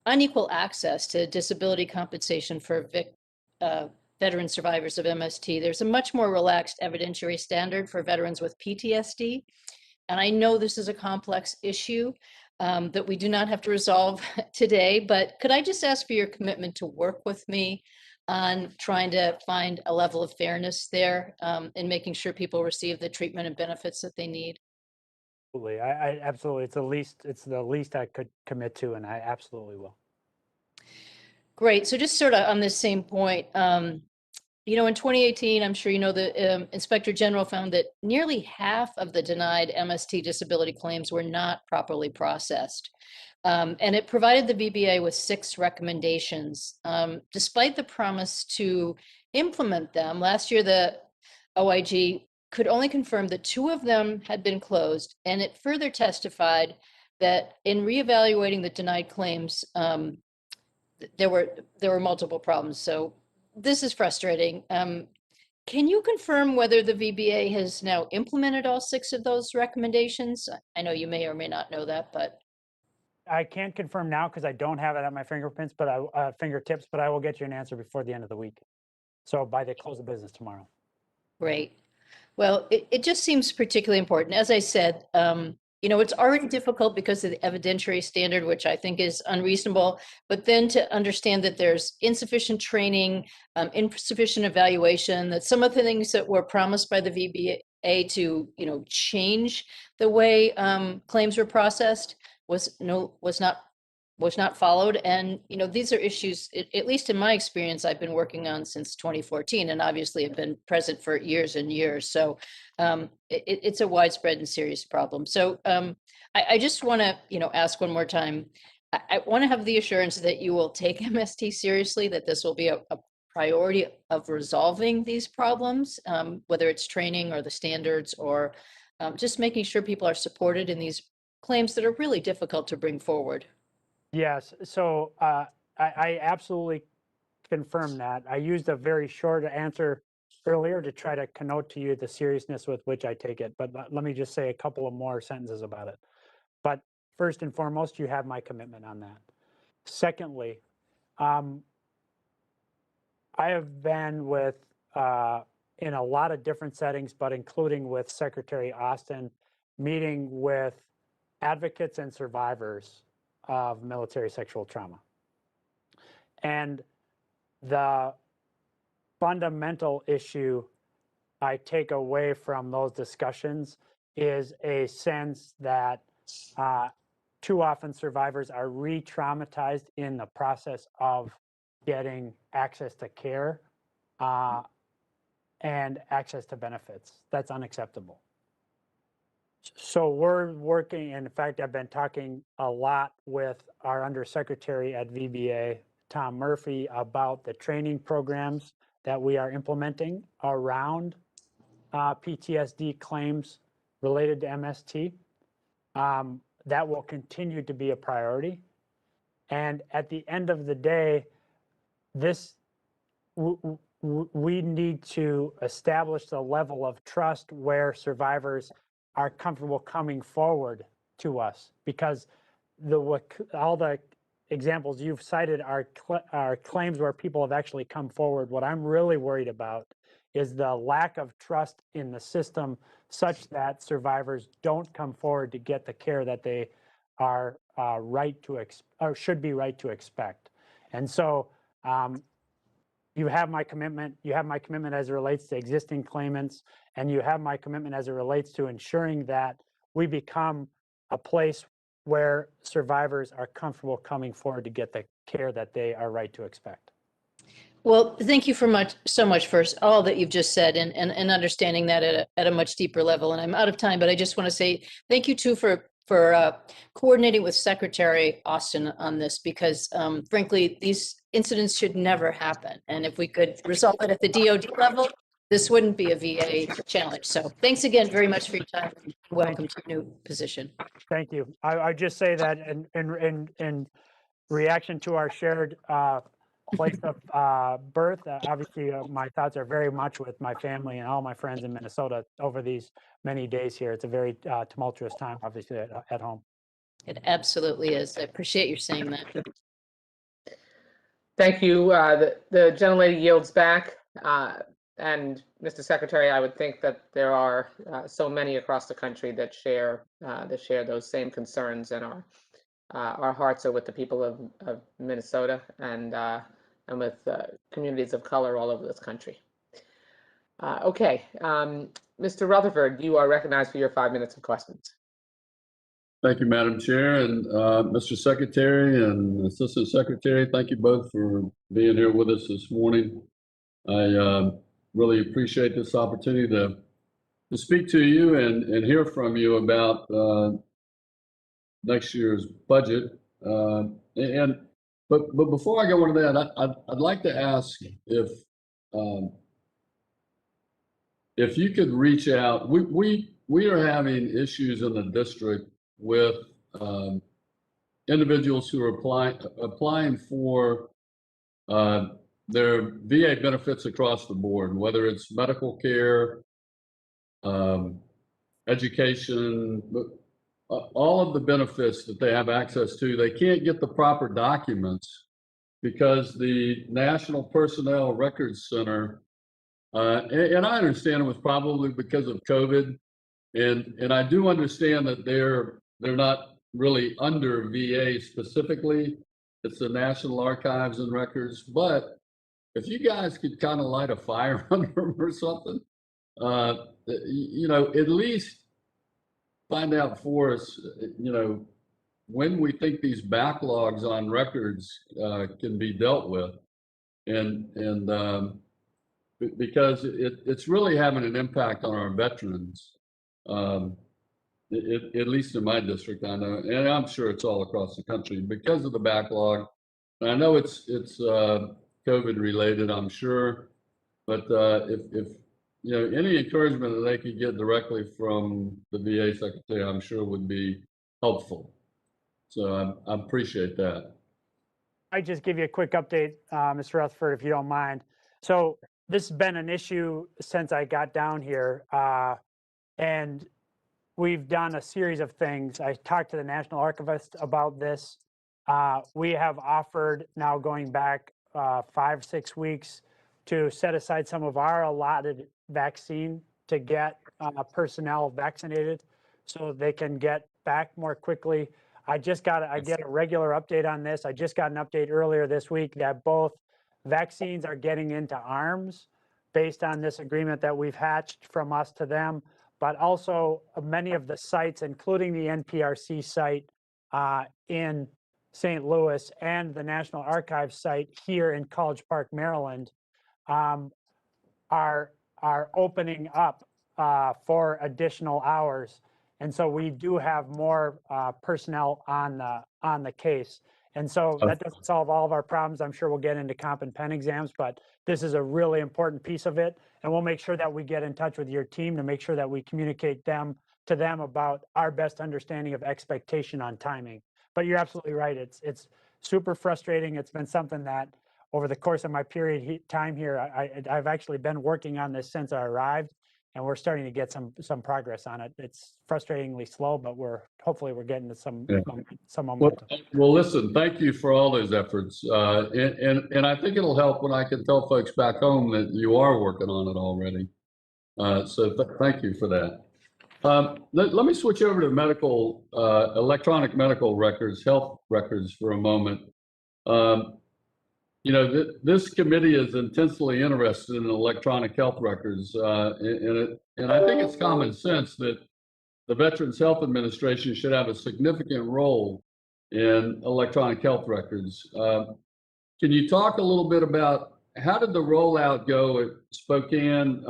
unequal access to disability compensation for veteran survivors of MST. There's a much more relaxed evidentiary standard for veterans with PTSD. And I know this is a complex issue that we do not have to resolve today, but could I just ask for your commitment to work with me on trying to find a level of fairness there in making sure people receive the treatment and benefits that they need? Absolutely. I absolutely, it's the least I could commit to, and I absolutely will. Great. So just sort of on this same point, in 2018, I'm sure the Inspector General found that nearly half of the denied MST disability claims were not properly processed. And it provided the VBA with 6 recommendations. Despite the promise to implement them, last year the OIG could only confirm that 2 of them had been closed, and it further testified that in reevaluating the denied claims, there were multiple problems. So this is frustrating. Can you confirm whether the VBA has now implemented all 6 of those recommendations? I know you may or may not know that, but I can't confirm now because I don't have it at my fingertips, but I will get you an answer before the end of the week. So by the close of business tomorrow. great. Well, it just seems particularly important. As I said, it's already difficult because of the evidentiary standard, which I think is unreasonable, but then to understand that there's insufficient training, insufficient evaluation, that some of the things that were promised by the VBA to, change the way claims were processed was not followed. And, these are issues, at least in my experience, I've been working on since 2014, and obviously have been present for years and years. So it's a widespread and serious problem. So I just want to, ask one more time. I want to have the assurance that you will take MST seriously, that this will be a priority of resolving these problems, whether it's training or the standards, or just making sure people are supported in these claims that are really difficult to bring forward. Yes, so I absolutely confirm that. I used a very short answer earlier to try to connote to you the seriousness with which I take it, but let me just say a couple of more sentences about it. But first and foremost, you have my commitment on that. Secondly, I have been in a lot of different settings, but including with Secretary Austin, meeting with advocates and survivors of military sexual trauma. And the fundamental issue I take away from those discussions is a sense that too often survivors are re-traumatized in the process of getting access to care and access to benefits. That's unacceptable. So we're working, in fact, I've been talking a lot with our Undersecretary at VBA, Tom Murphy, about the training programs that we are implementing around PTSD claims related to MST. That will continue to be a priority. And at the end of the day, we need to establish the level of trust where survivors are comfortable coming forward to us, because all the examples you've cited are claims where people have actually come forward. What I'm really worried about is the lack of trust in the system, such that survivors don't come forward to get the care that they are should be right to expect. And so you have my commitment. You have my commitment as it relates to existing claimants, and you have my commitment as it relates to ensuring that we become a place where survivors are comfortable coming forward to get the care that they are right to expect. Well, thank you so much for all that you've just said and understanding that at a much deeper level. And I'm out of time, but I just want to say thank you too for coordinating with Secretary Austin on this, because frankly, these incidents should never happen. And if we could resolve it at the DoD level, this wouldn't be a VA challenge. So thanks again very much for your time. Welcome to your new position. Thank you. I just say that in reaction to our shared place of birth, obviously my thoughts are very much with my family and all my friends in Minnesota over these many days here. It's a very tumultuous time, obviously, at home. It absolutely is. I appreciate you saying that. Thank you. The gentlelady yields back. And Mr. Secretary, I would think that there are so many across the country that share those same concerns, and our hearts are with the people of Minnesota and with communities of color all over this country. Okay, Mr. Rutherford, you are recognized for your 5 minutes of questions. Thank you, Madam Chair, and Mr. Secretary and Assistant Secretary, thank you both for being here with us this morning. I really appreciate this opportunity to speak to you and hear from you about next year's budget. But before I go into that, I'd like to ask if you could reach out. We are having issues in the district with individuals who are applying for their VA benefits across the board, whether it's medical care, education, all of the benefits that they have access to. They can't get the proper documents because the National Personnel Records Center, and I understand it was probably because of COVID, and I do understand that they're not really under VA specifically. It's the National Archives and Records. But if you guys could kind of light a fire under them or something, you know, at least find out for us, you know, when we think these backlogs on records can be dealt with, and because it's really having an impact on our veterans. At least in my district, I know, and I'm sure it's all across the country because of the backlog. And I know it's COVID related, I'm sure, but if you know, any encouragement that they could get directly from the VA secretary, I'm sure would be helpful. So I appreciate that. I just give you a quick update, Mr. Rutherford, if you don't mind. So this has been an issue since I got down here, and we've done a series of things. I talked to the National Archivist about this. We have offered, now going back 5-6 weeks, to set aside some of our allotted vaccine to get personnel vaccinated so they can get back more quickly. I get a regular update on this. I just got an update earlier this week that both vaccines are getting into arms based on this agreement that we've hatched from us to them, but also many of the sites, including the NPRC site in St. Louis and the National Archives site here in College Park, Maryland, are opening up for additional hours. And so we do have more personnel on the case. And so that doesn't solve all of our problems. I'm sure we'll get into comp and pen exams, but this is a really important piece of it. And we'll make sure that we get in touch with your team to make sure that we communicate to them about our best understanding of expectation on timing. But you're absolutely right. It's super frustrating. It's been something that over the course of my time here, I've actually been working on this since I arrived, and we're starting to get some progress on it. It's frustratingly slow, but hopefully we're getting to some momentum. Well, listen, thank you for all those efforts, and I think it'll help when I can tell folks back home that you are working on it already. So thank you for that. Let me switch over to medical, electronic medical records, health records for a moment. You know, this committee is intensely interested in electronic health records, and I think it's common sense that the Veterans Health Administration should have a significant role in electronic health records. Can you talk a little bit about how did the rollout go at Spokane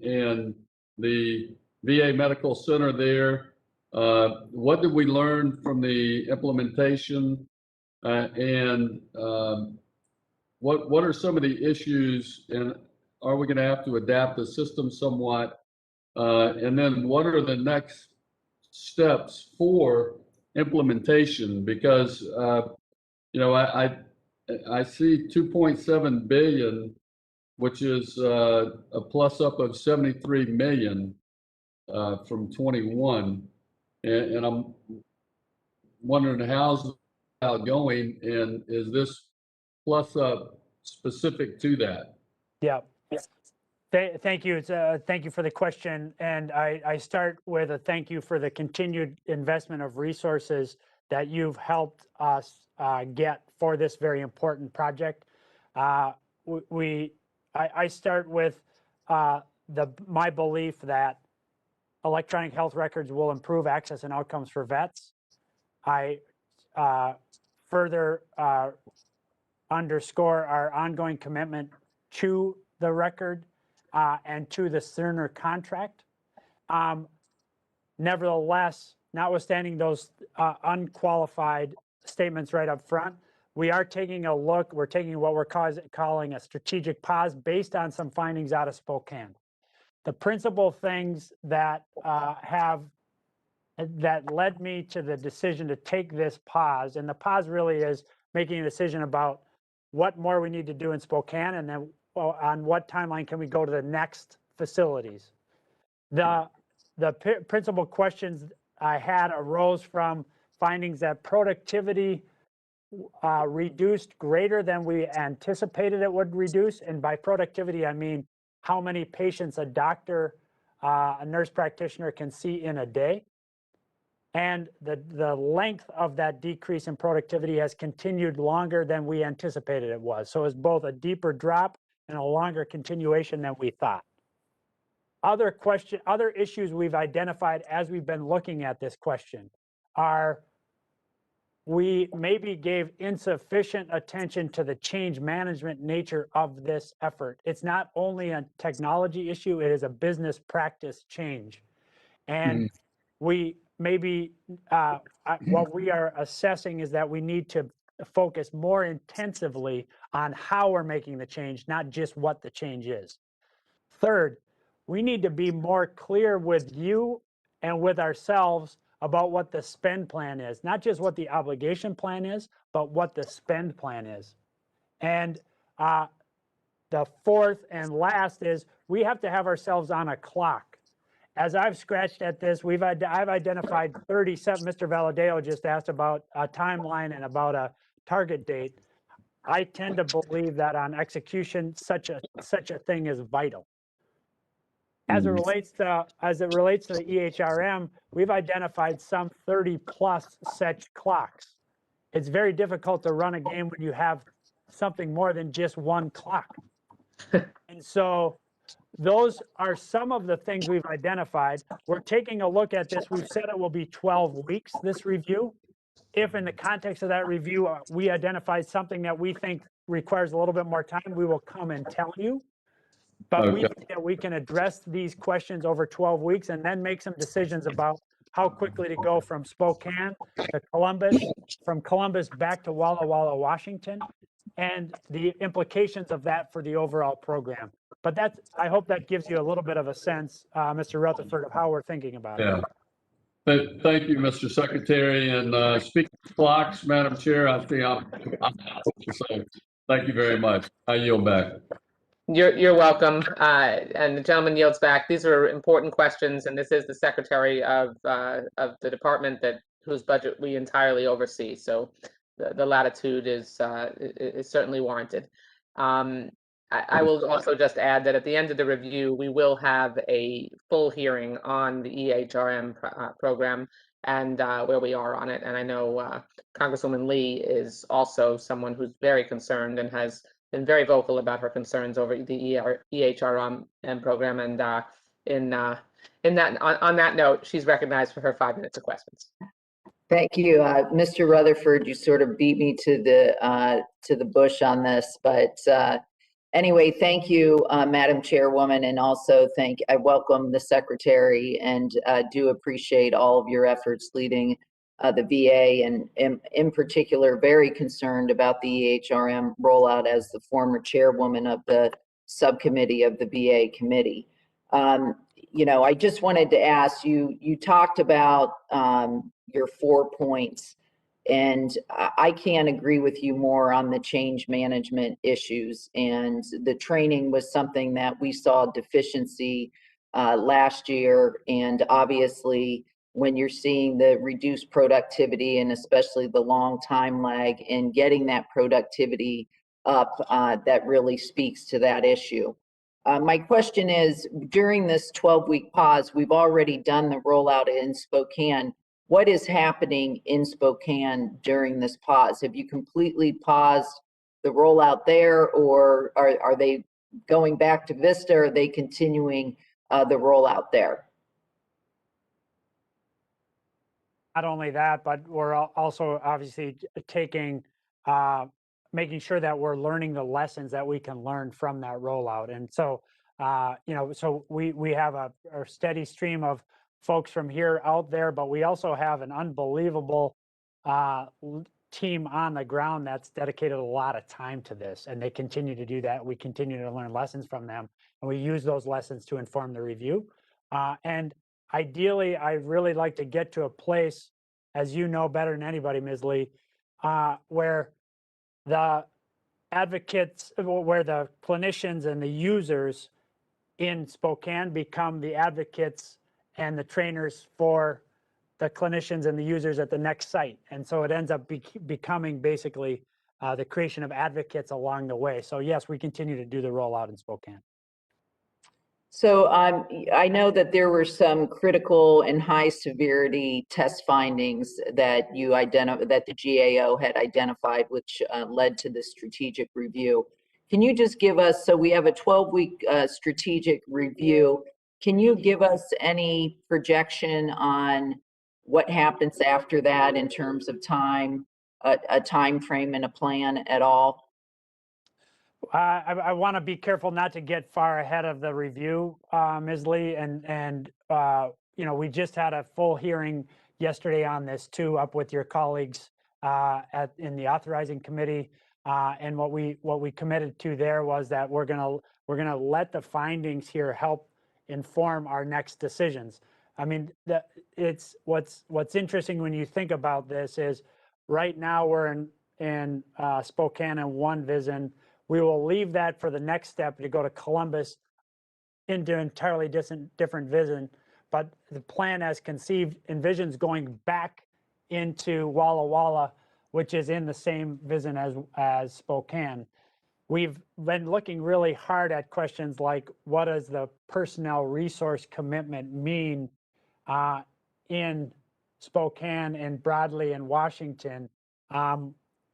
and the VA Medical Center there? What did we learn from the implementation? And what are some of the issues, and are we going to have to adapt the system somewhat? And then what are the next steps for implementation? Because you know, I see 2.7 billion, which is a plus up of 73 million from 21, and I'm wondering how's it going, and is this plus up specific to that? Yeah. Thank you. Thank you for the question. And I start with a thank you for the continued investment of resources that you've helped us get for this very important project. I start with my belief that electronic health records will improve access and outcomes for vets. I further underscore our ongoing commitment to the record and to the Cerner contract. Nevertheless, notwithstanding those unqualified statements right up front, we are taking a look, we're taking what we're calling a strategic pause based on some findings out of Spokane. The principal things that that led me to the decision to take this pause, and the pause really is making a decision about what more we need to do in Spokane, and then on what timeline can we go to the next facilities. The principal questions I had arose from findings that productivity reduced greater than we anticipated it would reduce. And by productivity, I mean how many patients a doctor, a nurse practitioner can see in a day. And the length of that decrease in productivity has continued longer than we anticipated it was. So it's both a deeper drop and a longer continuation than we thought. Other issues we've identified as we've been looking at this question are we maybe gave insufficient attention to the change management nature of this effort. It's not only a technology issue, it is a business practice change. And we maybe, what we are assessing is that we need to focus more intensively on how we're making the change, not just what the change is. Third, we need to be more clear with you and with ourselves about what the spend plan is, not just what the obligation plan is, but what the spend plan is. And the fourth and last is we have to have ourselves on a clock. As I've scratched at this, I've identified 37. Mr. Valadeo just asked about a timeline and about a target date. I tend to believe that on execution, such a thing is vital. As it relates to the EHRM, we've identified some 30 plus such clocks. It's very difficult to run a game when you have something more than just one clock. And so those are some of the things we've identified. We're taking a look at this. We've said it will be 12 weeks, this review. If in the context of that review, we identify something that we think requires a little bit more time, we will come and tell you. But we think that we can address these questions over 12 weeks and then make some decisions about how quickly to go from Spokane to Columbus, from Columbus back to Walla Walla, Washington, and the implications of that for the overall program. But I hope that gives you a little bit of a sense, Mr. Rutherford, of how we're thinking about it. Yeah. Thank you, Mr. Secretary. And speaking of clocks, Madam Chair, I think I'm so thank you very much. I yield back. You're welcome. And the gentleman yields back. These are important questions, and this is the secretary of the department whose budget we entirely oversee. So the latitude is certainly warranted. I will also just add that at the end of the review, we will have a full hearing on the EHRM program and where we are on it. And I know Congresswoman Lee is also someone who's very concerned and has been very vocal about her concerns over the EHRM program. And On that note, she's recognized for her 5 minutes of questions. Thank you. Mr. Rutherford, you sort of beat me to the bush on this, but anyway, thank you, Madam Chairwoman, and also I welcome the Secretary and do appreciate all of your efforts leading the VA, and in particular, very concerned about the EHRM rollout as the former Chairwoman of the Subcommittee of the VA Committee. You know, I just wanted to ask you, you talked about your 4 points, and I can't agree with you more on the change management issues. And the training was something that we saw deficiency last year. And obviously, when you're seeing the reduced productivity and especially the long time lag in getting that productivity up, that really speaks to that issue. My question is, during this 12-week pause, we've already done the rollout in Spokane. What is happening in Spokane during this pause? Have you completely paused the rollout there, or are they going back to Vista? Or are they continuing the rollout there? Not only that, but we're also obviously taking, making sure that we're learning the lessons that we can learn from that rollout. And so, you know, so we have a steady stream of folks from here out there, but we also have an unbelievable team on the ground that's dedicated a lot of time to this, and they continue to do that. We continue to learn lessons from them, and we use those lessons to inform the review. And ideally, I'd really like to get to a place, as you know better than anybody, Ms. Lee, where the advocates, where the clinicians and the users in Spokane become the advocates and the trainers for the clinicians and the users at the next site. And so it ends up becoming basically the creation of advocates along the way. So yes, we continue to do the rollout in Spokane. So I know that there were some critical and high severity test findings that that the GAO had identified, which led to the strategic review. Can you just give us, so we have a 12-week strategic review. Can you give us any projection on what happens after that in terms of time, a time frame and a plan at all? I want to be careful not to get far ahead of the review, Ms. Lee, and you know, we just had a full hearing yesterday on this too, up with your colleagues in the authorizing committee, and what we committed to there was that we're gonna let the findings here help inform our next decisions. I mean, it's what's interesting when you think about this is right now we're in Spokane and one VISN. We will leave that for the next step to go to Columbus into entirely different VISN. But the plan as conceived envisions going back into Walla Walla, which is in the same VISN as Spokane. We've been looking really hard at questions like, what does the personnel resource commitment mean in Spokane and Broadley and Washington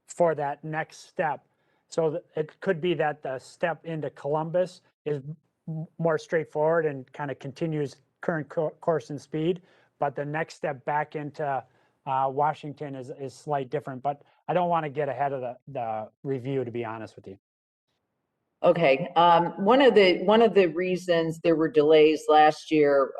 for that next step? So it could be that the step into Columbus is more straightforward and kind of continues current course and speed, but the next step back into Washington is slightly different. But I don't want to get ahead of the review, to be honest with you. Okay. One of the reasons there were delays last year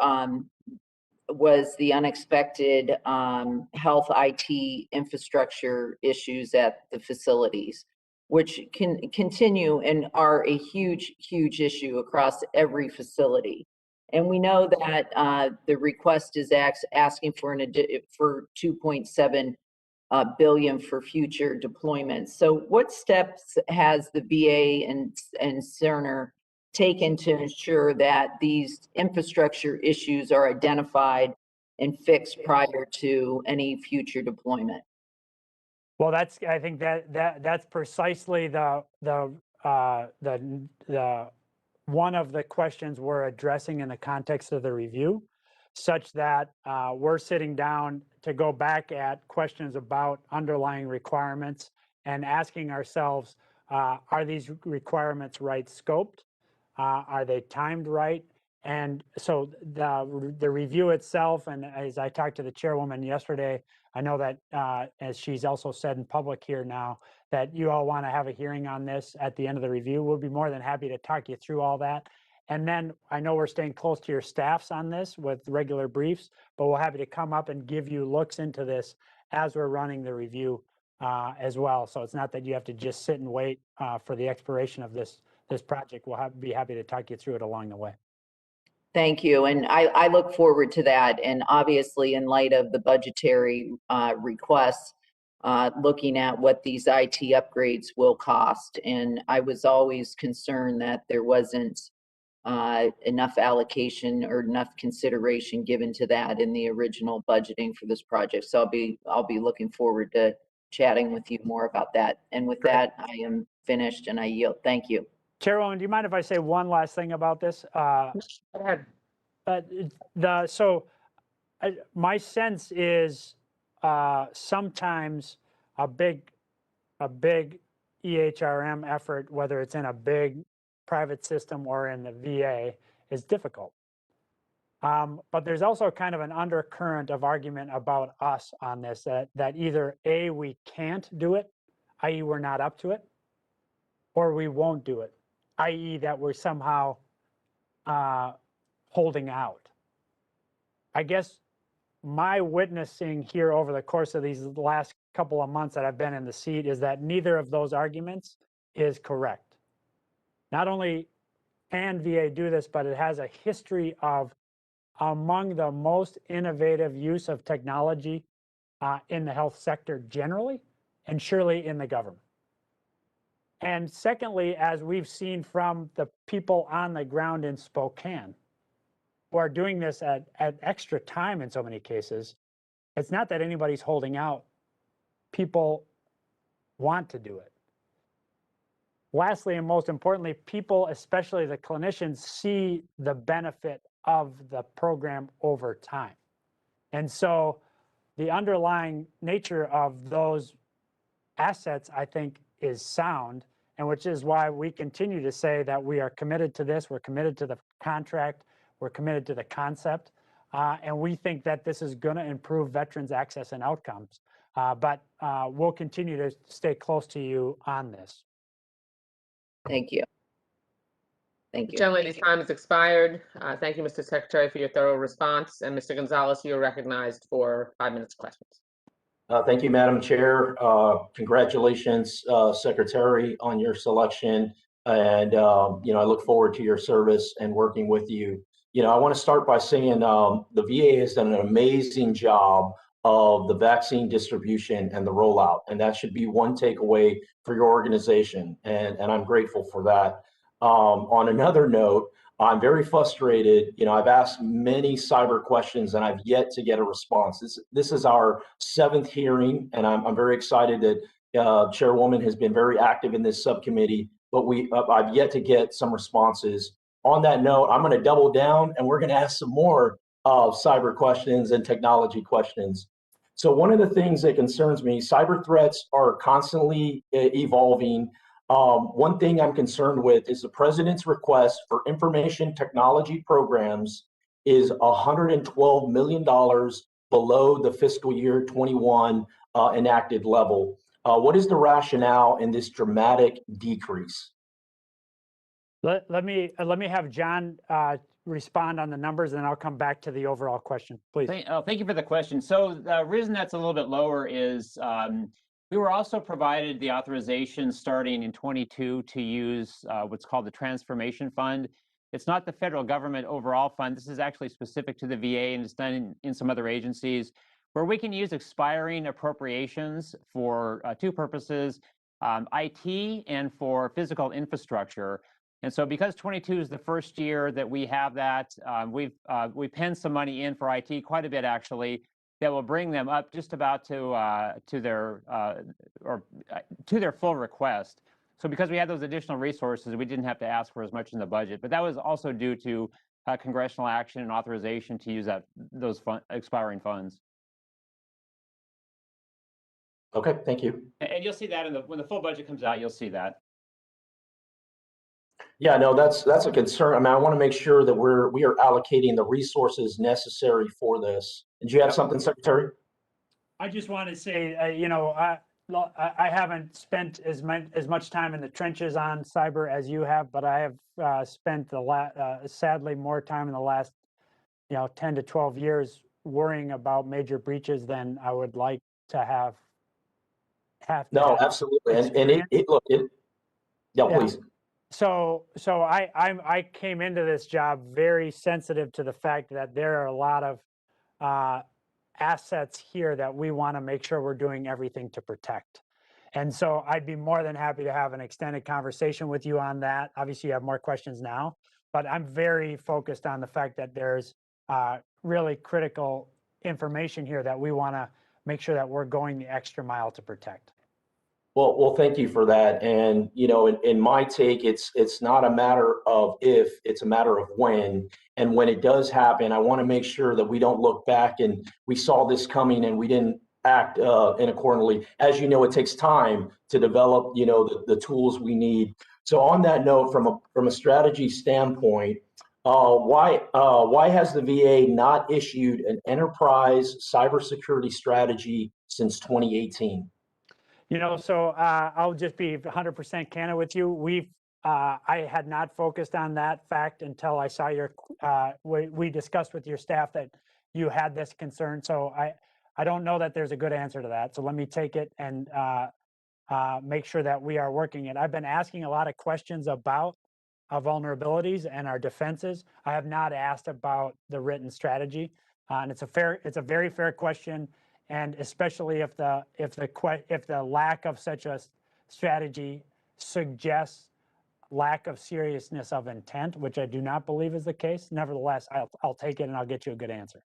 was the unexpected health IT infrastructure issues at the facilities, which can continue and are a huge, huge issue across every facility. And we know that the request is asking for for 2.7 billion for future deployments. So what steps has the VA and Cerner taken to ensure that these infrastructure issues are identified and fixed prior to any future deployment? Well, I think that's precisely the one of the questions we're addressing in the context of the review, such that we're sitting down to go back at questions about underlying requirements and asking ourselves, are these requirements right scoped? Are they timed right? And so the review itself, and as I talked to the chairwoman yesterday, I know that as she's also said in public here now, that you all want to have a hearing on this at the end of the review. We'll be more than happy to talk you through all that. And then I know we're staying close to your staffs on this with regular briefs, but we're happy to come up and give you looks into this as we're running the review as well. So it's not that you have to just sit and wait for the expiration of this project. We'll be happy to talk you through it along the way. Thank you. And I look forward to that. And obviously, in light of the budgetary requests, looking at what these IT upgrades will cost. And I was always concerned that there wasn't enough allocation or enough consideration given to that in the original budgeting for this project. So I'll be looking forward to chatting with you more about that. And with that, I am finished and I yield. Thank you. Chairwoman, do you mind if I say one last thing about this? Go ahead. My sense is sometimes a big EHRM effort, whether it's in a big private system or in the VA, is difficult. But there's also kind of an undercurrent of argument about us on this, that either A, we can't do it, i.e. we're not up to it, or we won't do it, i.e. that we're somehow holding out. I guess my witnessing here over the course of these last couple of months that I've been in the seat is that neither of those arguments is correct. Not only can VA do this, but it has a history of among the most innovative use of technology in the health sector generally, and surely in the government. And secondly, as we've seen from the people on the ground in Spokane, who are doing this at extra time in so many cases, it's not that anybody's holding out. People want to do it. Lastly, and most importantly, people, especially the clinicians, see the benefit of the program over time. And so the underlying nature of those assets, I think, is sound, and which is why we continue to say that we are committed to this, we're committed to the contract, we're committed to the concept, and we think that this is going to improve veterans' access and outcomes. But we'll continue to stay close to you on this. Thank you. Thank you. Gentlelady's time has expired. Thank you, Mr. Secretary, for your thorough response. And Mr. Gonzalez, you are recognized for 5 minutes of questions. Thank you, Madam Chair. Congratulations, Secretary, on your selection. And, I look forward to your service and working with you. I want to start by saying the VA has done an amazing job of the vaccine distribution and the rollout. And that should be one takeaway for your organization. And I'm grateful for that. On another note, I'm very frustrated. I've asked many cyber questions and I've yet to get a response. This is our 7th hearing, and I'm very excited that Chairwoman has been very active in this subcommittee, but I've yet to get some responses. On that note, I'm going to double down and we're going to ask some more cyber questions and technology questions. So one of the things that concerns me, cyber threats are constantly evolving. One thing I'm concerned with is the president's request for information technology programs is $112 million below the fiscal year 21 enacted level. What is the rationale in this dramatic decrease? Let me have John respond on the numbers, and then I'll come back to the overall question, please. Thank you for the question. So the reason that's a little bit lower is we were also provided the authorization starting in 22 to use what's called the Transformation Fund. It's not the federal government overall fund. This is actually specific to the VA, and it's done in some other agencies, where we can use expiring appropriations for 2 purposes, IT and for physical infrastructure. And so because 22 is the first year that we have that, we penned some money in for IT, quite a bit actually, that will bring them up just about to their full request. So because we had those additional resources, we didn't have to ask for as much in the budget. But that was also due to congressional action and authorization to use those expiring funds. Okay, thank you. And you'll see that when the full budget comes out, you'll see that. Yeah, no, that's a concern. I mean, I want to make sure that we are allocating the resources necessary for this. Did you have something, Secretary? I just want to say, I haven't spent as much time in the trenches on cyber as you have, but I have spent sadly more time in the last 10 to 12 years worrying about major breaches than I would like to have No, absolutely. And yeah, Yeah. please. So I came into this job very sensitive to the fact that there are a lot of assets here that we want to make sure we're doing everything to protect. And so I'd be more than happy to have an extended conversation with you on that. Obviously, you have more questions now, but I'm very focused on the fact that there's really critical information here that we want to make sure that we're going the extra mile to protect. Well, thank you for that. And in my take, it's not a matter of if, it's a matter of when. And when it does happen, I want to make sure that we don't look back and we saw this coming and we didn't act in accordingly. As you know, it takes time to develop the tools we need. So on that note, from a strategy standpoint, why has the VA not issued an enterprise cybersecurity strategy since 2018? So I'll just be 100% candid with you. I had not focused on that fact until I saw we discussed with your staff that you had this concern. So I don't know that there's a good answer to that. So let me take it and make sure that we are working it. I've been asking a lot of questions about our vulnerabilities and our defenses. I have not asked about the written strategy, and it's a very fair question. And especially if the lack of such a strategy suggests lack of seriousness of intent, which I do not believe is the case. Nevertheless, I'll take it and I'll get you a good answer.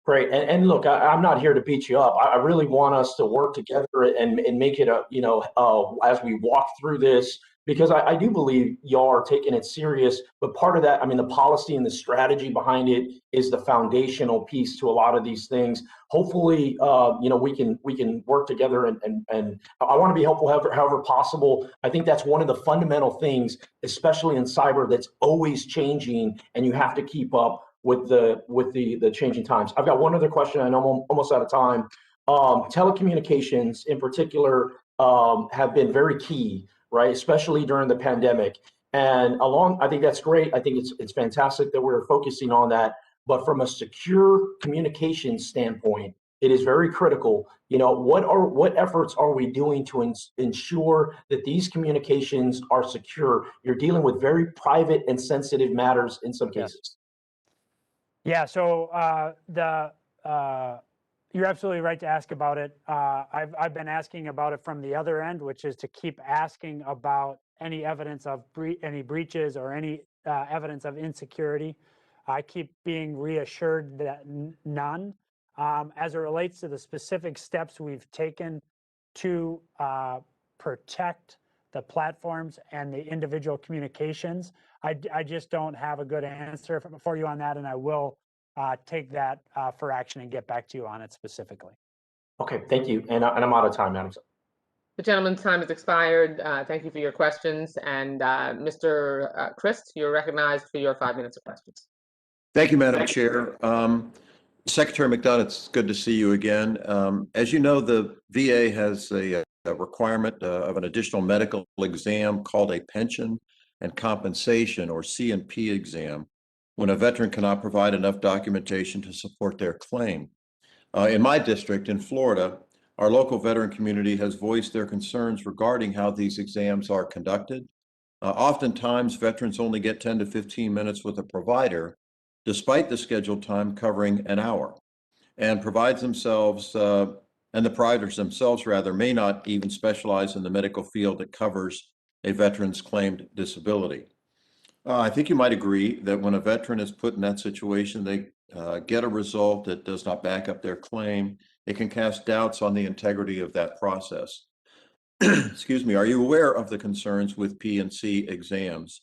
Great. And look, I'm not here to beat you up. I really want us to work together and make it as we walk through this, because I do believe y'all are taking it serious. But part of that, I mean, the policy and the strategy behind it is the foundational piece to a lot of these things. Hopefully, we can work together and I want to be helpful however possible. I think that's one of the fundamental things, especially in cyber, that's always changing, and you have to keep up with the changing times. I've got one other question. I know I'm almost out of time. Telecommunications in particular have been very key, right? Especially during the pandemic. And I think that's great. I think it's fantastic that we're focusing on that. But from a secure communication standpoint, it is very critical. What efforts are we doing to ensure that these communications are secure? You're dealing with very private and sensitive matters in some cases. Yeah, so you're absolutely right to ask about it. I've been asking about it from the other end, which is to keep asking about any evidence of any breaches or any evidence of insecurity. I keep being reassured that none. As it relates to the specific steps we've taken to protect the platforms and the individual communications, I just don't have a good answer for you on that, and I will take that for action and get back to you on it specifically. Okay, thank you. And I'm out of time, Madam Secretary. The gentleman's time has expired. Thank you for your questions. And Mr. Christ, you're recognized for your 5 minutes of questions. Thank you, Madam Chair. Secretary McDonough, it's good to see you again. As you know, the VA has a requirement of an additional medical exam called a pension and compensation, or C&P exam, when a veteran cannot provide enough documentation to support their claim. In my district in Florida, our local veteran community has voiced their concerns regarding how these exams are conducted. Oftentimes, veterans only get 10 to 15 minutes with a provider, despite the scheduled time covering an hour, and the providers themselves may not even specialize in the medical field that covers a veteran's claimed disability. I think you might agree that when a veteran is put in that situation, they get a result that does not back up their claim. It can cast doubts on the integrity of that process. Excuse me, are you aware of the concerns with P&C exams?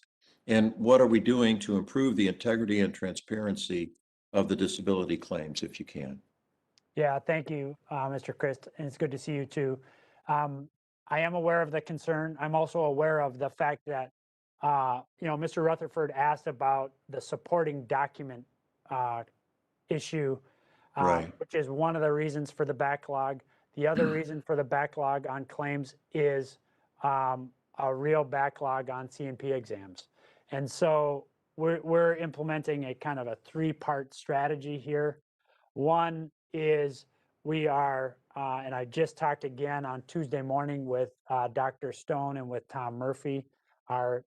And what are we doing to improve the integrity and transparency of the disability claims, if you can? Yeah, thank you, Mr. Christ, and it's good to see you too. I am aware of the concern. I'm also aware of the fact that Mr. Rutherford asked about the supporting document issue, Right. which is one of the reasons for the backlog. The other reason for the backlog on claims is a real backlog on C&P exams. And so we're implementing a kind of a three-part strategy here. One is we are, and I just talked again on Tuesday morning with Dr. Stone and with Tom Murphy, our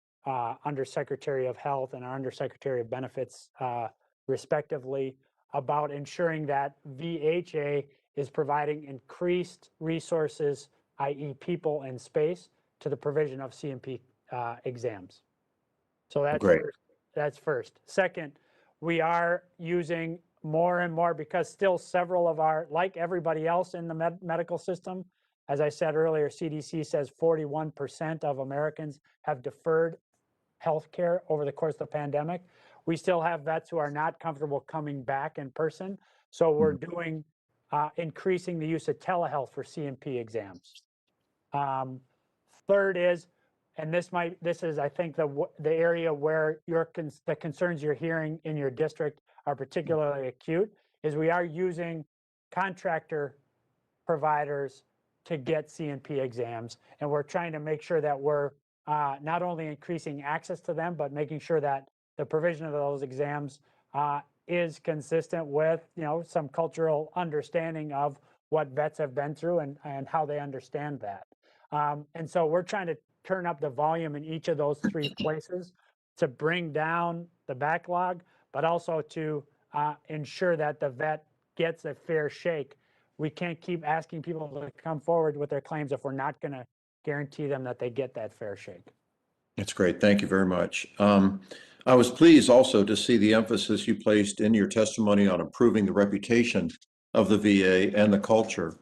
Undersecretary of Health and our Undersecretary of Benefits, respectively, about ensuring that VHA is providing increased resources, i.e. people and space, to the provision of C&P exams. So that's Great. first. That's first. Second, we are using more and more, because still several of our, like everybody else in the medical system, as I said earlier, CDC says 41% of Americans have deferred health care over the course of the pandemic. We still have vets who are not comfortable coming back in person. So we're doing, increasing the use of telehealth for C&P exams. Third is, and this is, I think, the area where the concerns you're hearing in your district are particularly acute, is we are using contractor providers to get C&P exams. And we're trying to make sure that we're not only increasing access to them, but making sure that the provision of those exams is consistent with, some cultural understanding of what vets have been through and how they understand that. And so we're trying to turn up the volume in each of those three places to bring down the backlog, but also to ensure that the vet gets a fair shake. We can't keep asking people to come forward with their claims if we're not going to guarantee them that they get that fair shake. That's great. Thank you very much. I was pleased also to see the emphasis you placed in your testimony on improving the reputation of the VA and the culture.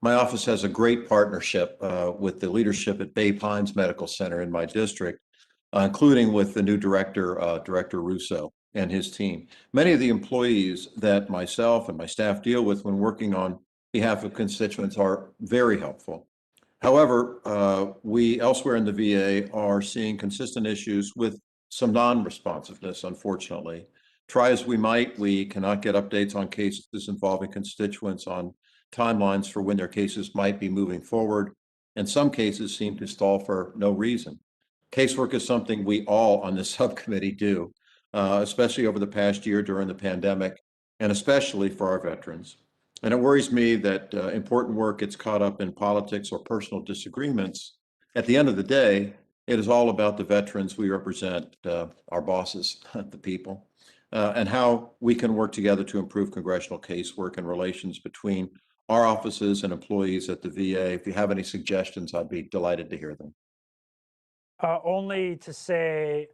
My office has a great partnership with the leadership at Bay Pines Medical Center in my district, including with the new director, Director Russo and his team. Many of the employees that myself and my staff deal with when working on behalf of constituents are very helpful. However, we elsewhere in the VA are seeing consistent issues with some non-responsiveness, unfortunately. Try as we might, we cannot get updates on cases involving constituents on timelines for when their cases might be moving forward, and some cases seem to stall for no reason. Casework is something we all on this subcommittee do, especially over the past year during the pandemic, and especially for our veterans. And it worries me that important work gets caught up in politics or personal disagreements. At the end of the day, it is all about the veterans we represent, our bosses, the people, and how we can work together to improve congressional casework and relations between our offices and employees at the VA. If you have any suggestions, I'd be delighted to hear them. Only to say,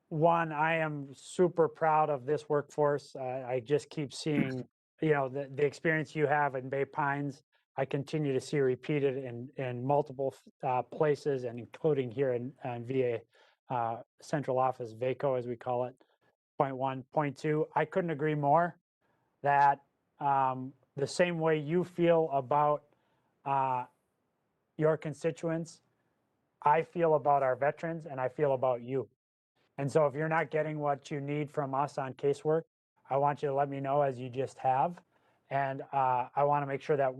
one, I am super proud of this workforce. I just keep seeing, the experience you have in Bay Pines. I continue to see repeated in multiple places, and including here in VA central office, VACO as we call it. Point one. Point two, I couldn't agree more that the same way you feel about your constituents, I feel about our veterans, and I feel about you. And so if you're not getting what you need from us on casework, I want you to let me know, as you just have. And I want to make sure that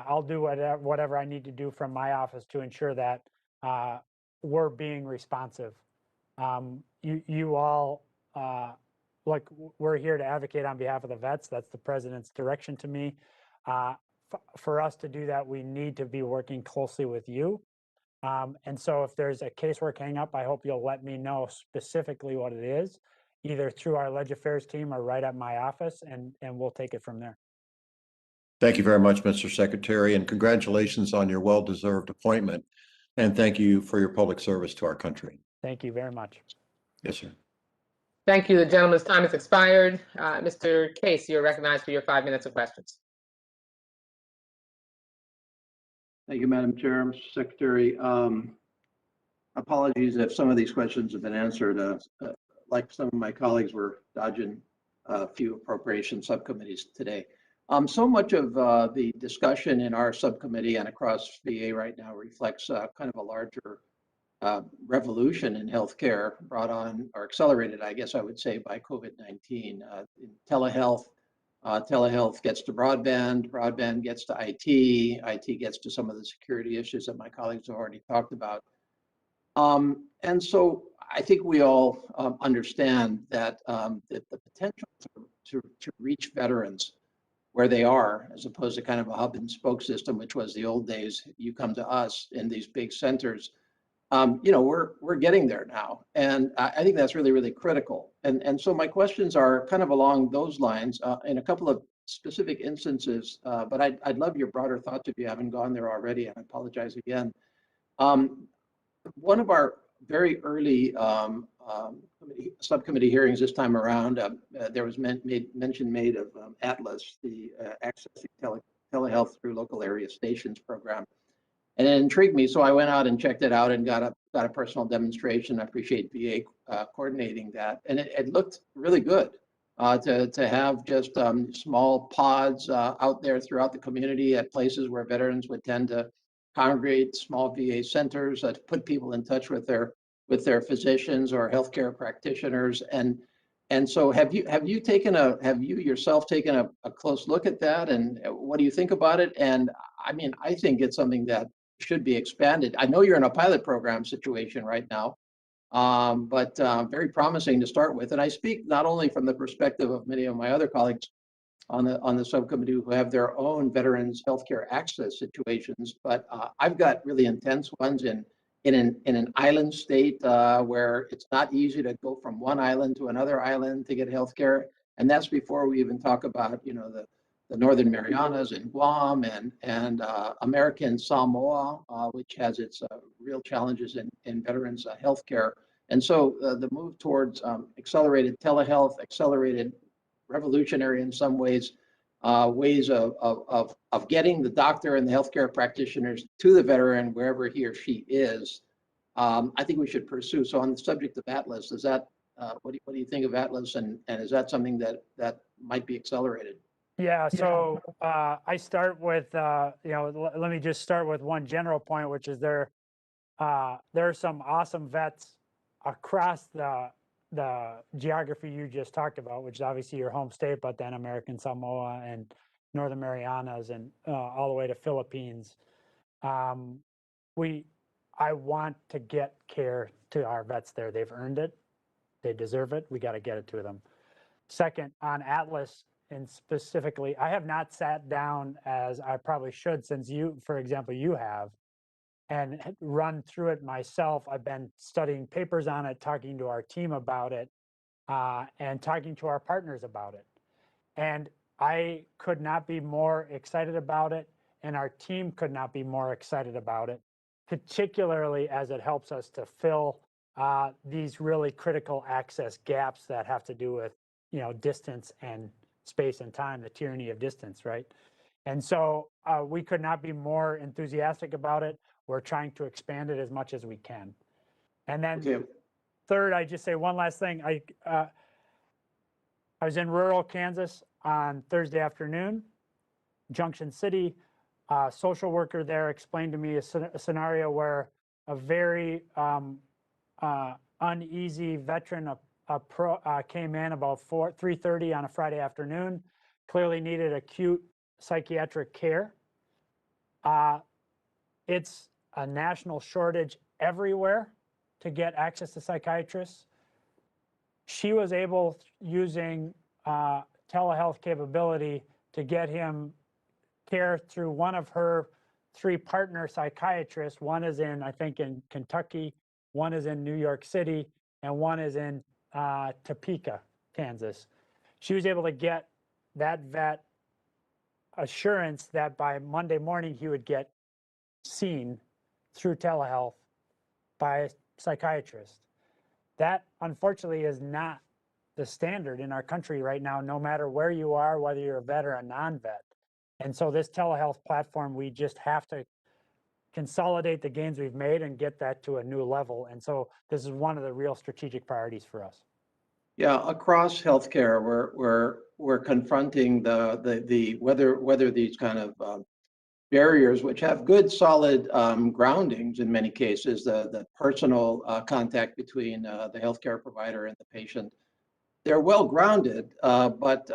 I'll do whatever I need to do from my office to ensure that we're being responsive. You all, look, we're here to advocate on behalf of the vets. That's the president's direction to me. For us to do that, we need to be working closely with you. And so if there's a casework hang up, I hope you'll let me know specifically what it is, either through our Leg Affairs team or right at my office, and we'll take it from there. Thank you very much, Mr. Secretary, and congratulations on your well-deserved appointment. And thank you for your public service to our country. Thank you very much. Yes, sir. Thank you. The gentleman's time has expired. Mr. Case, you're recognized for your 5 minutes of questions. Thank you, Madam Chair. Mr. Secretary, apologies if some of these questions have been answered. Like some of my colleagues were dodging a few appropriation subcommittees today. So much of the discussion in our subcommittee and across VA right now reflects kind of a larger revolution in healthcare brought on or accelerated, I guess I would say, by COVID-19. Telehealth, telehealth gets to broadband, broadband gets to IT, IT gets to some of the security issues that my colleagues have already talked about. And so I think we all understand that, that the potential to reach veterans where they are, as opposed to kind of a hub and spoke system, which was the old days, you come to us in these big centers. You know, we're getting there now, and I think that's really, really critical. And so my questions are kind of along those lines in a couple of specific instances, but I'd love your broader thoughts if you haven't gone there already, and I apologize again. One of our very early subcommittee hearings this time around, there was mention made of Atlas, the accessing telehealth through local area stations program. And it intrigued me, so I went out and checked it out and got a personal demonstration. I appreciate VA coordinating that, and it looked really good to have just small pods out there throughout the community at places where veterans would tend to congregate, small VA centers to put people in touch with their physicians or healthcare practitioners. And so have you yourself taken a close look at that, and what do you think about it? And I mean, I think it's something that should be expanded. I know you're in a pilot program situation right now, but very promising to start with. And I speak not only from the perspective of many of my other colleagues on the subcommittee who have their own veterans healthcare access situations, but I've got really intense ones in an island state where it's not easy to go from one island to another island to get healthcare. And that's before we even talk about, you know, the Northern Marianas and Guam and American Samoa, which has its real challenges in veterans healthcare. And so the move towards accelerated telehealth, accelerated, revolutionary in some ways, ways of getting the doctor and the healthcare practitioners to the veteran wherever he or she is, I think we should pursue. So on the subject of Atlas, is that what do you think of Atlas, and is that something that might be accelerated? Yeah, so I start with, you know, let me just start with one general point, which is there are some awesome vets across the geography you just talked about, which is obviously your home state, but then American Samoa and Northern Marianas and all the way to Philippines. I want to get care to our vets there. They've earned it. They deserve it. We got to get it to them. Second, on Atlas, and specifically, I have not sat down as I probably should, since you, for example, you have, and run through it myself. I've been studying papers on it, talking to our team about it, and talking to our partners about it. And I could not be more excited about it, and our team could not be more excited about it, particularly as it helps us to fill these really critical access gaps that have to do with, you know, distance and space and time, the tyranny of distance, right? And so we could not be more enthusiastic about it. We're trying to expand it as much as we can. And then third, I just say one last thing. I was in rural Kansas on Thursday afternoon, Junction City. A social worker there explained to me a scenario where a very uneasy veteran came in about 3:30 on a Friday afternoon, clearly needed acute psychiatric care. It's a national shortage everywhere to get access to psychiatrists. She was able, using telehealth capability, to get him care through one of her 3 partner psychiatrists. One is in, I think, in Kentucky, one is in New York City, and one is in Topeka, Kansas. She was able to get that vet assurance that by Monday morning he would get seen through telehealth by a psychiatrist. That, unfortunately, is not the standard in our country right now, no matter where you are, whether you're a vet or a non-vet. And so this telehealth platform, we just have to consolidate the gains we've made and get that to a new level. And so this is one of the real strategic priorities for us. Yeah, across healthcare, we're confronting the whether these kind of barriers, which have good, solid groundings in many cases, the personal contact between the healthcare provider and the patient. They're well grounded, but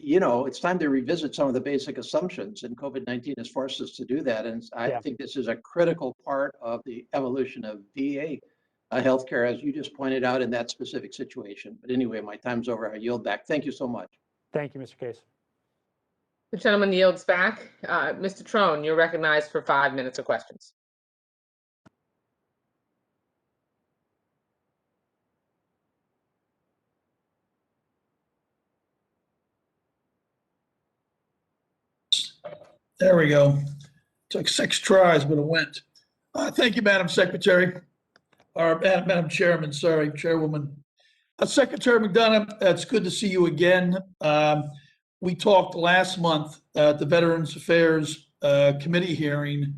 you know, it's time to revisit some of the basic assumptions, and COVID-19 has forced us to do that. And I think this is a critical part of the evolution of VA healthcare, as you just pointed out in that specific situation. But anyway, my time's over. I yield back. Thank you so much. Thank you, Mr. Case. The gentleman yields back. Mr. Trone, you're recognized for 5 minutes of questions. There we go. Took 6 tries, but it went. Thank you, Madam Secretary, or Madam Chairman, sorry, Chairwoman. Secretary McDonough, it's good to see you again. We talked last month at the Veterans Affairs Committee hearing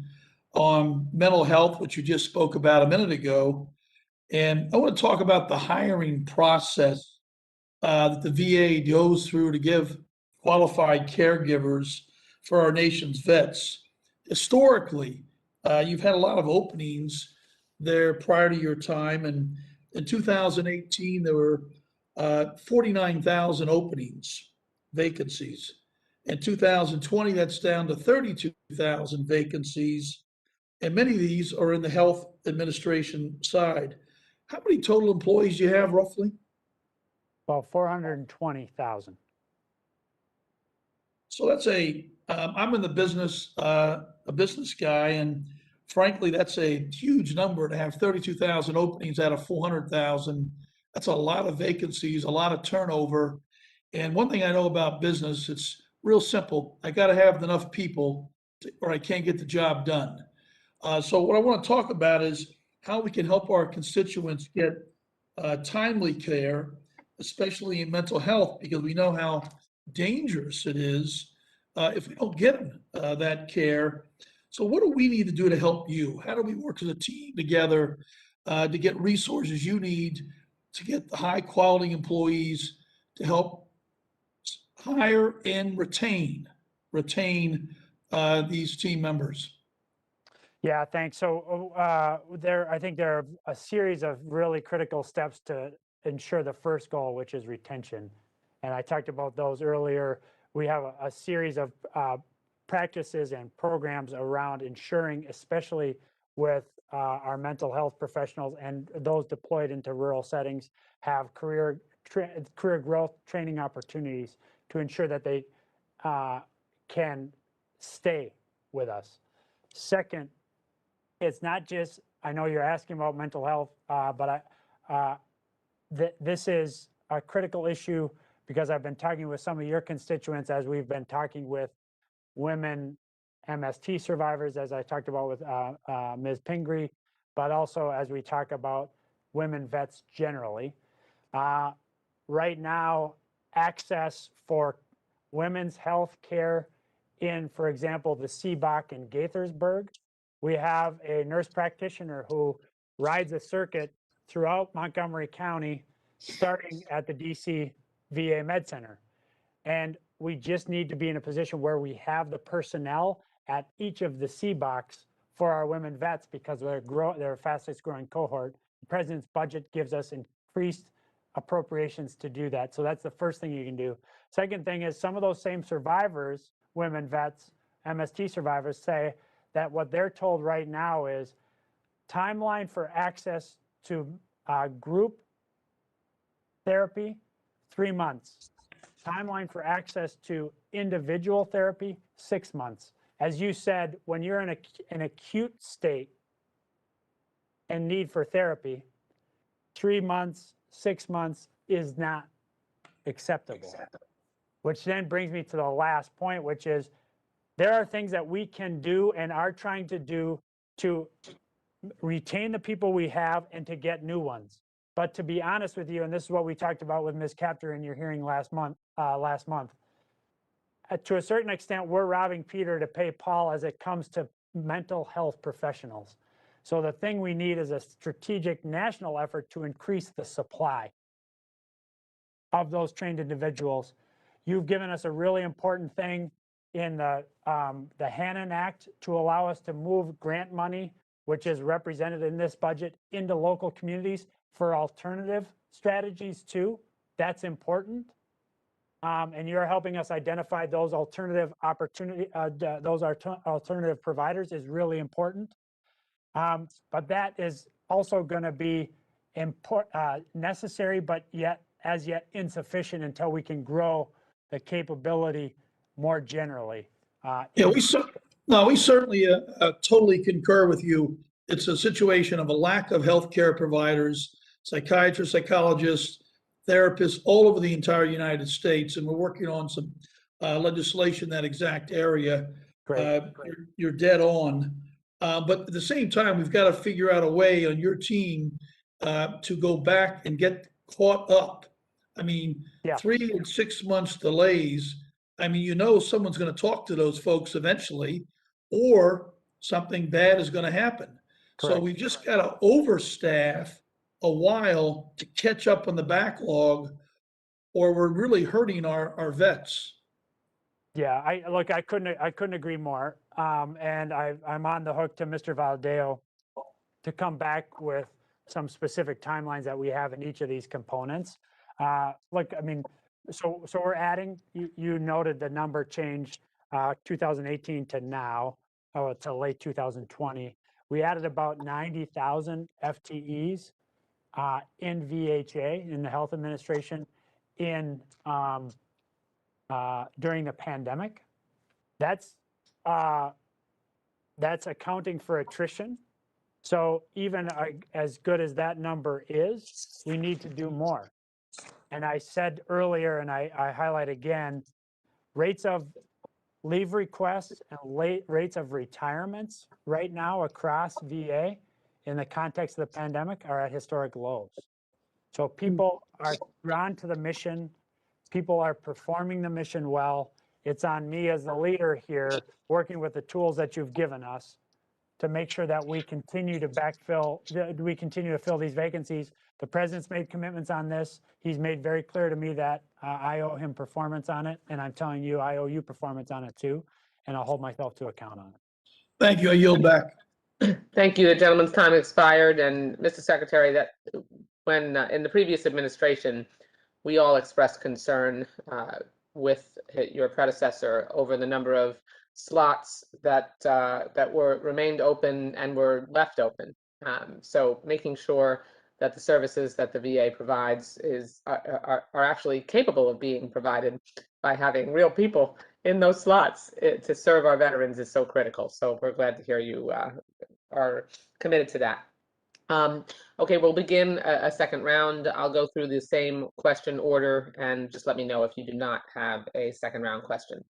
on mental health, which you just spoke about a minute ago. And I want to talk about the hiring process that the VA goes through to give qualified caregivers for our nation's vets. Historically, you've had a lot of openings there prior to your time, and in 2018 there were 49,000 openings, vacancies. In 2020, that's down to 32,000 vacancies, and many of these are in the health administration side. How many total employees do you have roughly? About 420,000. So that's I'm in the business, a business guy, and frankly, that's a huge number to have 32,000 openings out of 400,000. That's a lot of vacancies, a lot of turnover. And one thing I know about business, it's real simple. I got to have enough people or I can't get the job done. So what I want to talk about is how we can help our constituents get timely care, especially in mental health, because we know how dangerous it is if we don't get them that care. So what do we need to do to help you? How do we work as a team together to get resources you need to get the high quality employees to help hire and retain these team members? Yeah, thanks. So I think there are a series of really critical steps to ensure the first goal, which is retention. And I talked about those earlier. We have a series of practices and programs around ensuring, especially with our mental health professionals and those deployed into rural settings, have career growth training opportunities to ensure that they can stay with us. Second, it's not just, I know you're asking about mental health, but this is a critical issue because I've been talking with some of your constituents as we've been talking with women MST survivors, as I talked about with Ms. Pingree, but also as we talk about women vets generally. Right now, access for women's health care in, for example, the CBOC in Gaithersburg, we have a nurse practitioner who rides a circuit throughout Montgomery County, starting at the DC VA Med Center. And we just need to be in a position where we have the personnel at each of the CBOCs for our women vets because they're our fastest growing cohort. The president's budget gives us increased appropriations to do that. So that's the first thing you can do. Second thing is some of those same survivors, women vets, MST survivors, say that what they're told right now is timeline for access to group therapy, 3 months. Timeline for access to individual therapy, 6 months. As you said, when you're in an acute state and need for therapy, 3 months, 6 months is not acceptable. Which then brings me to the last point, which is there are things that we can do and are trying to do to retain the people we have and to get new ones. But to be honest with you, and this is what we talked about with Ms. Capter in your hearing last month, to a certain extent, we're robbing Peter to pay Paul as it comes to mental health professionals. So the thing we need is a strategic national effort to increase the supply of those trained individuals. You've given us a really important thing in the Hannon Act to allow us to move grant money, which is represented in this budget, into local communities for alternative strategies too. That's important. And you're helping us identify those alternative alternative providers is really important. But that is also going to be necessary, but as yet insufficient until we can grow the capability more generally. Yeah, we certainly totally concur with you. It's a situation of a lack of healthcare providers, psychiatrists, psychologists, therapists all over the entire United States, and we're working on some legislation in that exact area. You're dead on. But at the same time, we've got to figure out a way on your team to go back and get caught up. I mean, 3 and 6 months delays. I mean, you know, someone's going to talk to those folks eventually, or something bad is going to happen. So we've just got to overstaff a while to catch up on the backlog, or we're really hurting our vets. Yeah, I couldn't agree more. And I'm on the hook to Mr. Valdeo to come back with some specific timelines that we have in each of these components. Look, I mean, so we're adding. You noted the number change 2018 to now, to late 2020. We added about 90,000 FTEs in VHA, in the Health Administration, during the pandemic. That's accounting for attrition. So even as good as that number is, we need to do more. And I said earlier, and I highlight again, rates of leave requests and rates of retirements right now across VA in the context of the pandemic are at historic lows. So people are drawn to the mission. People are performing the mission well. It's on me as the leader here, working with the tools that you've given us to make sure that we continue to fill these vacancies. The president's made commitments on this. He's made very clear to me that I owe him performance on it, and I'm telling you, I owe you performance on it too, and I'll hold myself to account on it. Thank you. I yield back. Thank you. The gentleman's time expired, and Mr. Secretary, that when in the previous administration, we all expressed concern with your predecessor over the number of slots that remained open and were left open. So making sure that the services that the VA provides are actually capable of being provided by having real people in those slots to serve our veterans is so critical. So we're glad to hear you are committed to that. Okay, we'll begin a second round. I'll go through the same question order, and just let me know if you do not have a second round question.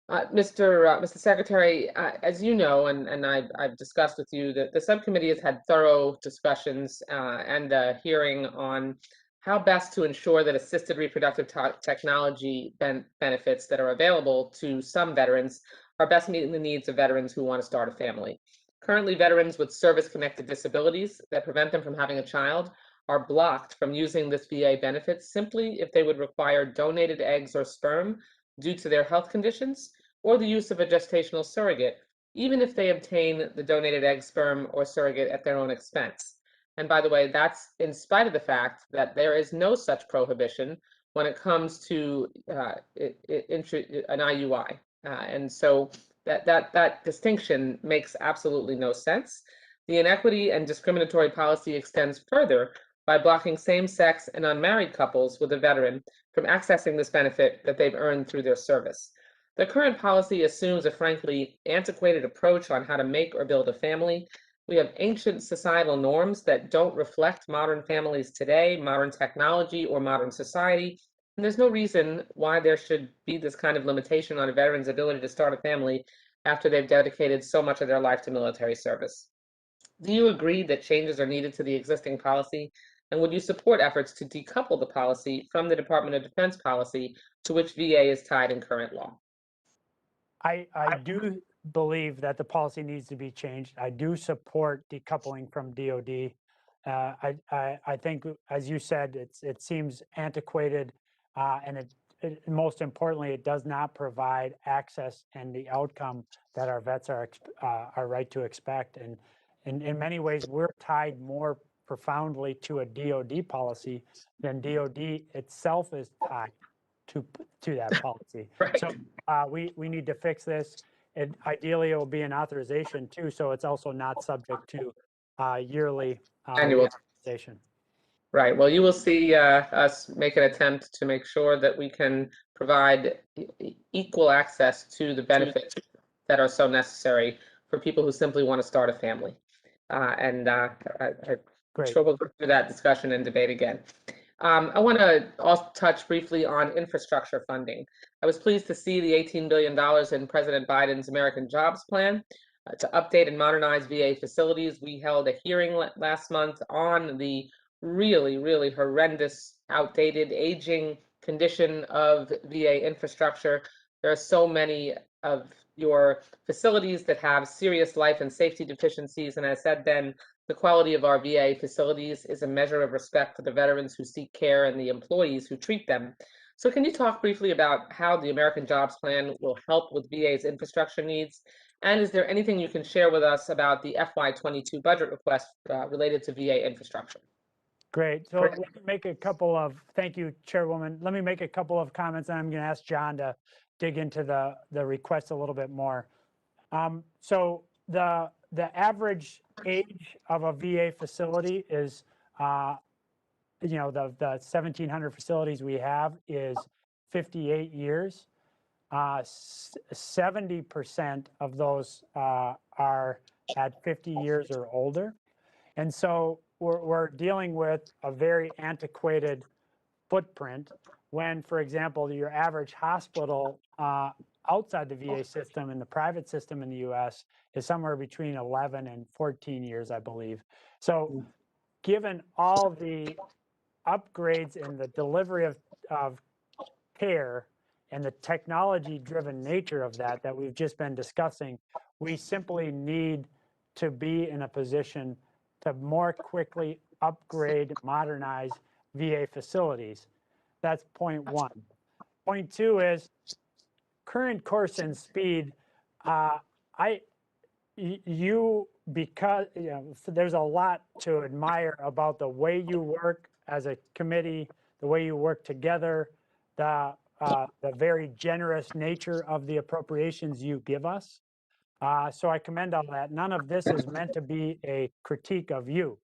Mr. Secretary, as you know, and I've discussed with you, that the subcommittee has had thorough discussions and a hearing on how best to ensure that assisted reproductive technology benefits that are available to some veterans are best meeting the needs of veterans who want to start a family. Currently, veterans with service-connected disabilities that prevent them from having a child are blocked from using this VA benefit simply if they would require donated eggs or sperm due to their health conditions, or the use of a gestational surrogate, even if they obtain the donated egg, sperm, or surrogate at their own expense. And by the way, that's in spite of the fact that there is no such prohibition when it comes to an IUI. And so that distinction makes absolutely no sense. The inequity and discriminatory policy extends further by blocking same-sex and unmarried couples with a veteran from accessing this benefit that they've earned through their service. The current policy assumes a frankly antiquated approach on how to make or build a family. We have ancient societal norms that don't reflect modern families today, modern technology, or modern society. And there's no reason why there should be this kind of limitation on a veteran's ability to start a family after they've dedicated so much of their life to military service. Do you agree that changes are needed to the existing policy? And would you support efforts to decouple the policy from the Department of Defense policy to which VA is tied in current law? I do believe that the policy needs to be changed. I do support decoupling from DoD. I think, as you said, it seems antiquated, and most importantly, it does not provide access and the outcome that our vets are right to expect. And in many ways, we're tied more profoundly to a DoD policy than DoD itself is tied to that policy. Right. So we need to fix this. And ideally, it will be an authorization too, so it's also not subject to yearly Annual. reauthorization. Right. Well, you will see us make an attempt to make sure that we can provide equal access to the benefits that are so necessary for people who simply want to start a family. I'm Great. sure we'll go through that discussion and debate again. I want to also touch briefly on infrastructure funding. I was pleased to see the $18 billion in President Biden's American Jobs Plan to update and modernize VA facilities. We held a hearing last month on the really horrendous, outdated, aging condition of VA infrastructure. There are so many of your facilities that have serious life and safety deficiencies. And I said then, the quality of our VA facilities is a measure of respect for the veterans who seek care and the employees who treat them. So can you talk briefly about how the American Jobs Plan will help with VA's infrastructure needs? And is there anything you can share with us about the FY22 budget request related to VA infrastructure? Great. So let me make a couple of, thank you, Chairwoman. Let me make a couple of comments, and I'm going to ask John to dig into the request a little bit more. So the average age of a VA facility is, the 1,700 facilities we have is 58 years. 70% of those are at 50 years or older. And so we're dealing with a very antiquated footprint when, for example, your average hospital outside the VA system and the private system in the US is somewhere between 11 and 14 years, I believe. So given all the upgrades in the delivery of care and the technology-driven nature of that we've just been discussing, we simply need to be in a position to more quickly upgrade, modernize VA facilities. That's point one. Point two is current course and speed. Because there's a lot to admire about the way you work as a committee, the way you work together, the very generous nature of the appropriations you give us. So I commend all that. None of this is meant to be a critique of you.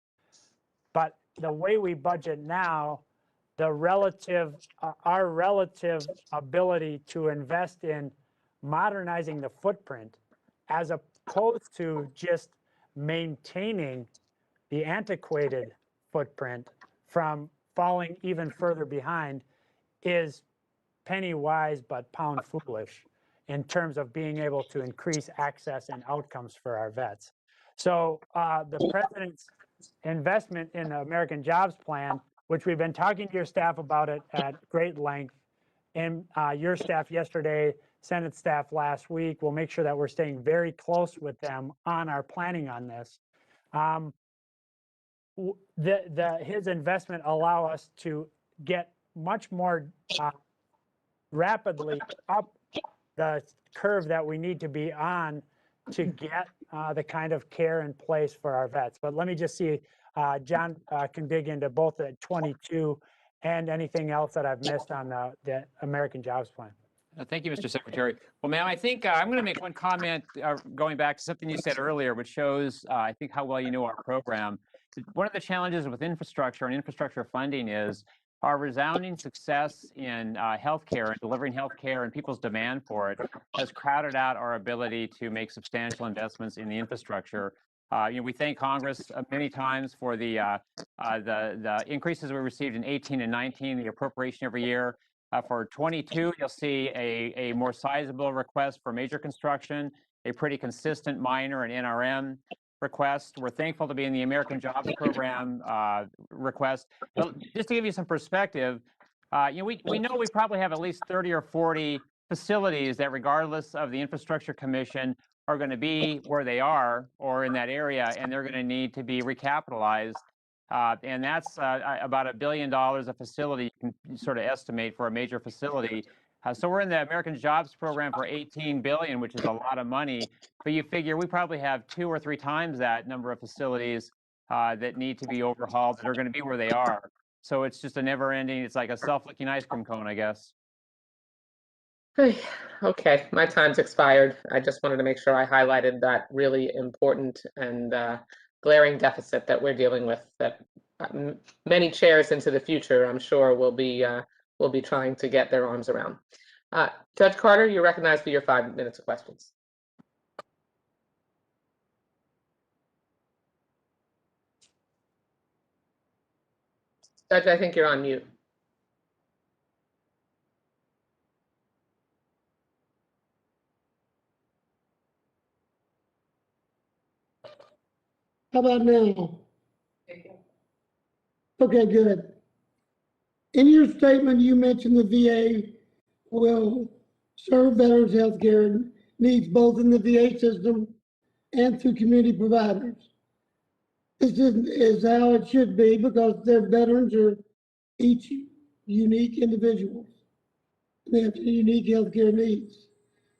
But the way we budget now, our relative ability to invest in modernizing the footprint as opposed to just maintaining the antiquated footprint from falling even further behind is penny wise but pound foolish in terms of being able to increase access and outcomes for our vets. So the President's investment in the American Jobs Plan, which we've been talking to your staff about it at great length, and your staff yesterday, Senate staff last week, we'll make sure that we're staying very close with them on our planning on this. His investment allow us to get much more rapidly up the curve that we need to be on to get the kind of care in place for our vets. But let me just see, John can dig into both the 22 and anything else that I've missed on the American Jobs Plan. Thank you, Mr. Secretary. Well, ma'am, I think I'm going to make one comment going back to something you said earlier, which shows, I think, how well you know our program. One of the challenges with infrastructure and infrastructure funding is our resounding success in healthcare and delivering healthcare and people's demand for it has crowded out our ability to make substantial investments in the infrastructure. We thank Congress many times for the increases we received in 18 and 19, the appropriation every year. For 22, you'll see a more sizable request for major construction, a pretty consistent minor and NRM request. We're thankful to be in the American Jobs Program request. Just to give you some perspective, we know we probably have at least 30 or 40 facilities that, regardless of the Infrastructure Commission, are going to be where they are or in that area, and they're going to need to be recapitalized. And that's about $1 billion a facility you can sort of estimate for a major facility. So we're in the American Jobs Program for $18 billion, which is a lot of money. But you figure we probably have 2 or 3 times that number of facilities that need to be overhauled that are going to be where they are. So it's just a never-ending. It's like a self-licking ice cream cone, I guess. Okay, my time's expired. I just wanted to make sure I highlighted that really important and glaring deficit that we're dealing with, that many chairs into the future, I'm sure, will be trying to get their arms around. Judge Carter, you're recognized for your 5 minutes of questions. Judge, I think you're on mute. How about now? Okay, good. In your statement, you mentioned the VA will serve veterans' health care needs both in the VA system and through community providers. This is how it should be, because their veterans are each unique individuals. They have unique healthcare needs.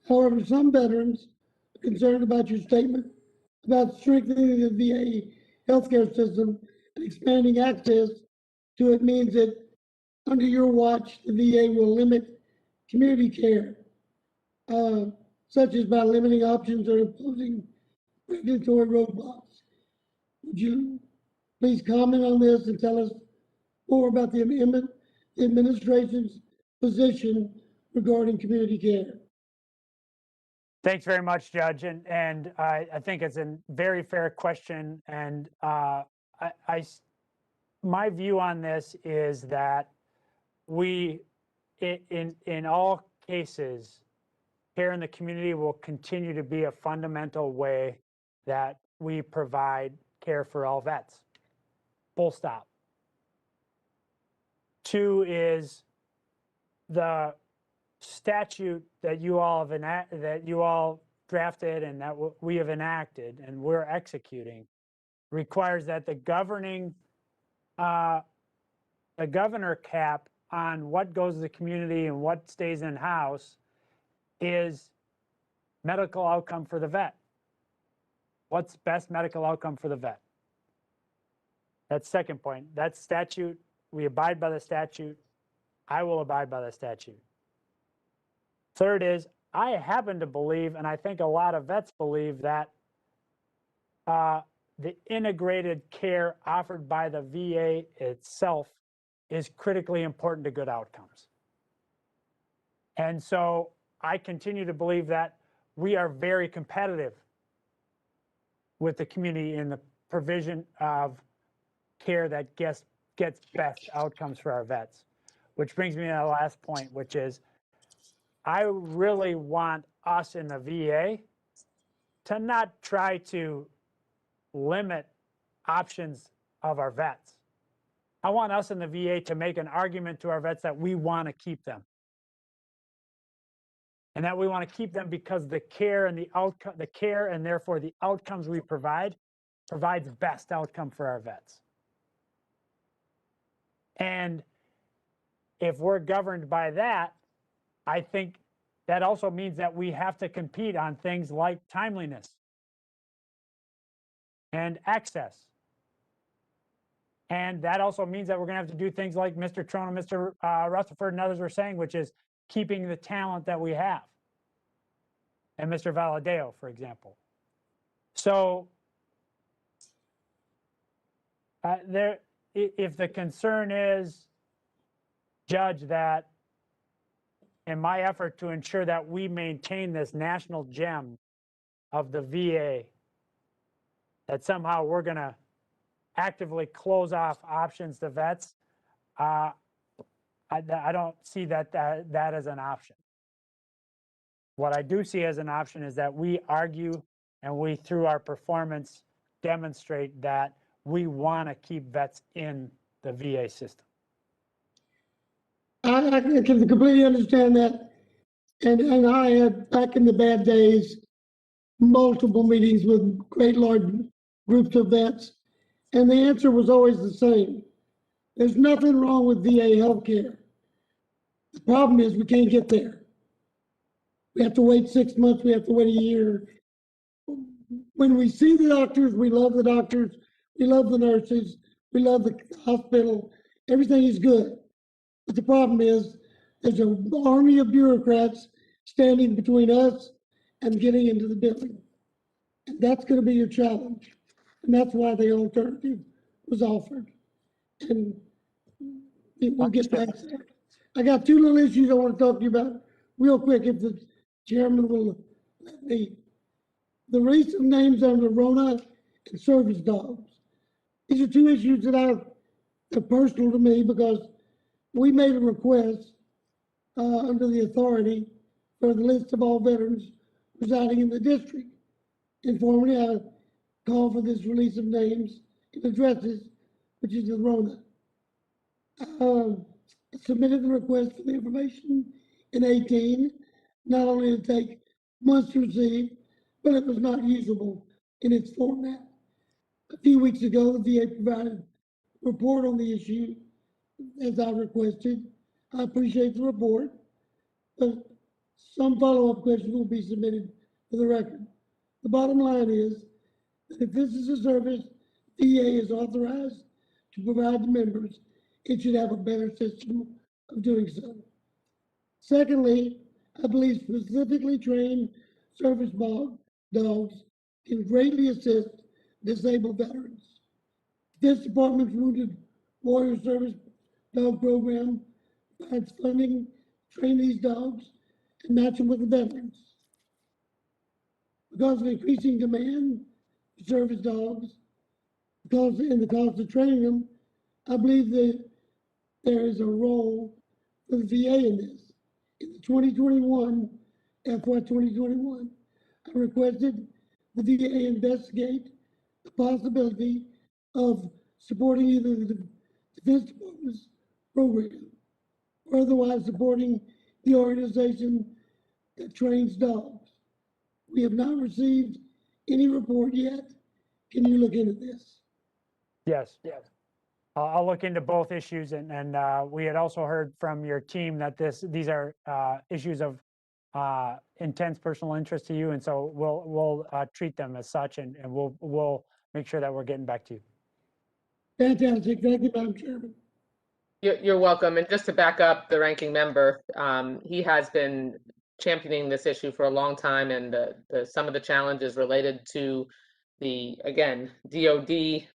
However, some veterans are concerned about your statement about strengthening the VA healthcare system and expanding access to it means that under your watch, the VA will limit community care, such as by limiting options or imposing regulatory roadblocks. Would you please comment on this and tell us more about the administration's position regarding community care? Thanks very much, Judge. And I think it's a very fair question. And my view on this is that we, in all cases, care in the community will continue to be a fundamental way that we provide care for all vets. Full stop. 2 is the statute that you all have drafted and that we have enacted and we're executing requires that the governor cap on what goes to the community and what stays in house is medical outcome for the vet. What's best medical outcome for the vet? That's second point. That statute, we abide by the statute. I will abide by the statute. Third is, I happen to believe, and I think a lot of vets believe, that the integrated care offered by the VA itself is critically important to good outcomes. And so I continue to believe that we are very competitive with the community in the provision of care that gets best outcomes for our vets. Which brings me to the last point, which is I really want us in the VA to not try to limit options of our vets. I want us in the VA to make an argument to our vets that we want to keep them. And that we want to keep them because the care and the outcome, the care and therefore the outcomes we provides best outcome for our vets. And if we're governed by that, I think that also means that we have to compete on things like timeliness and access. And that also means that we're going to have to do things like Mr. Trone and Mr. Rutherford and others were saying, which is keeping the talent that we have. And Mr. Valadeo, for example. So if the concern is, Judge, that in my effort to ensure that we maintain this national gem of the VA, that somehow we're going to actively close off options to vets, I don't see that as an option. What I do see as an option is that we argue and we, through our performance, demonstrate that we want to keep vets in the VA system. I can completely understand that. And I had, back in the bad days, multiple meetings with great large groups of vets. And the answer was always the same. There's nothing wrong with VA healthcare. The problem is we can't get there. We have to wait 6 months, we have to wait a year. When we see the doctors, we love the doctors, we love the nurses, we love the hospital, everything is good. But the problem is there's an army of bureaucrats standing between us and getting into the building. And that's going to be your challenge. And that's why the alternative was offered. And we'll get back to that. I got two little issues I want to talk to you about real quick, if the chairman will let me. The release of names on the Rona and service dogs. These are two issues that are personal to me because we made a request under the authority for the list of all veterans residing in the district. Informally, I called for this release of names and addresses, which is the Rona. Submitted the request for the information in 18, not only to take months to receive, but it was not usable in its format. A few weeks ago, the VA provided a report on the issue as I requested. I appreciate the report, but some follow-up questions will be submitted for the record. The bottom line is that if this is a service VA is authorized to provide to members, it should have a better system of doing so. Secondly, I believe specifically trained service dogs can greatly assist disabled veterans. This department's Wounded Warrior Service Dog Program provides funding to train these dogs and match them with the veterans. Because of increasing demand for service dogs, and the cost of training them, I believe that there is a role for the VA in this. In the 2021, FY 2021, I requested the VA investigate the possibility of supporting either the Defense Department's program or otherwise supporting the organization that trains dogs. We have not received any report yet. Can you look into this? Yes. I'll look into both issues, and we had also heard from your team that these are issues of intense personal interest to you, and so we'll treat them as such, and we'll make sure that we're getting back to you. Fantastic. Thank you, Madam Chairman. You're welcome. And just to back up the ranking member, he has been championing this issue for a long time, and some of the challenges related to the, again, DoD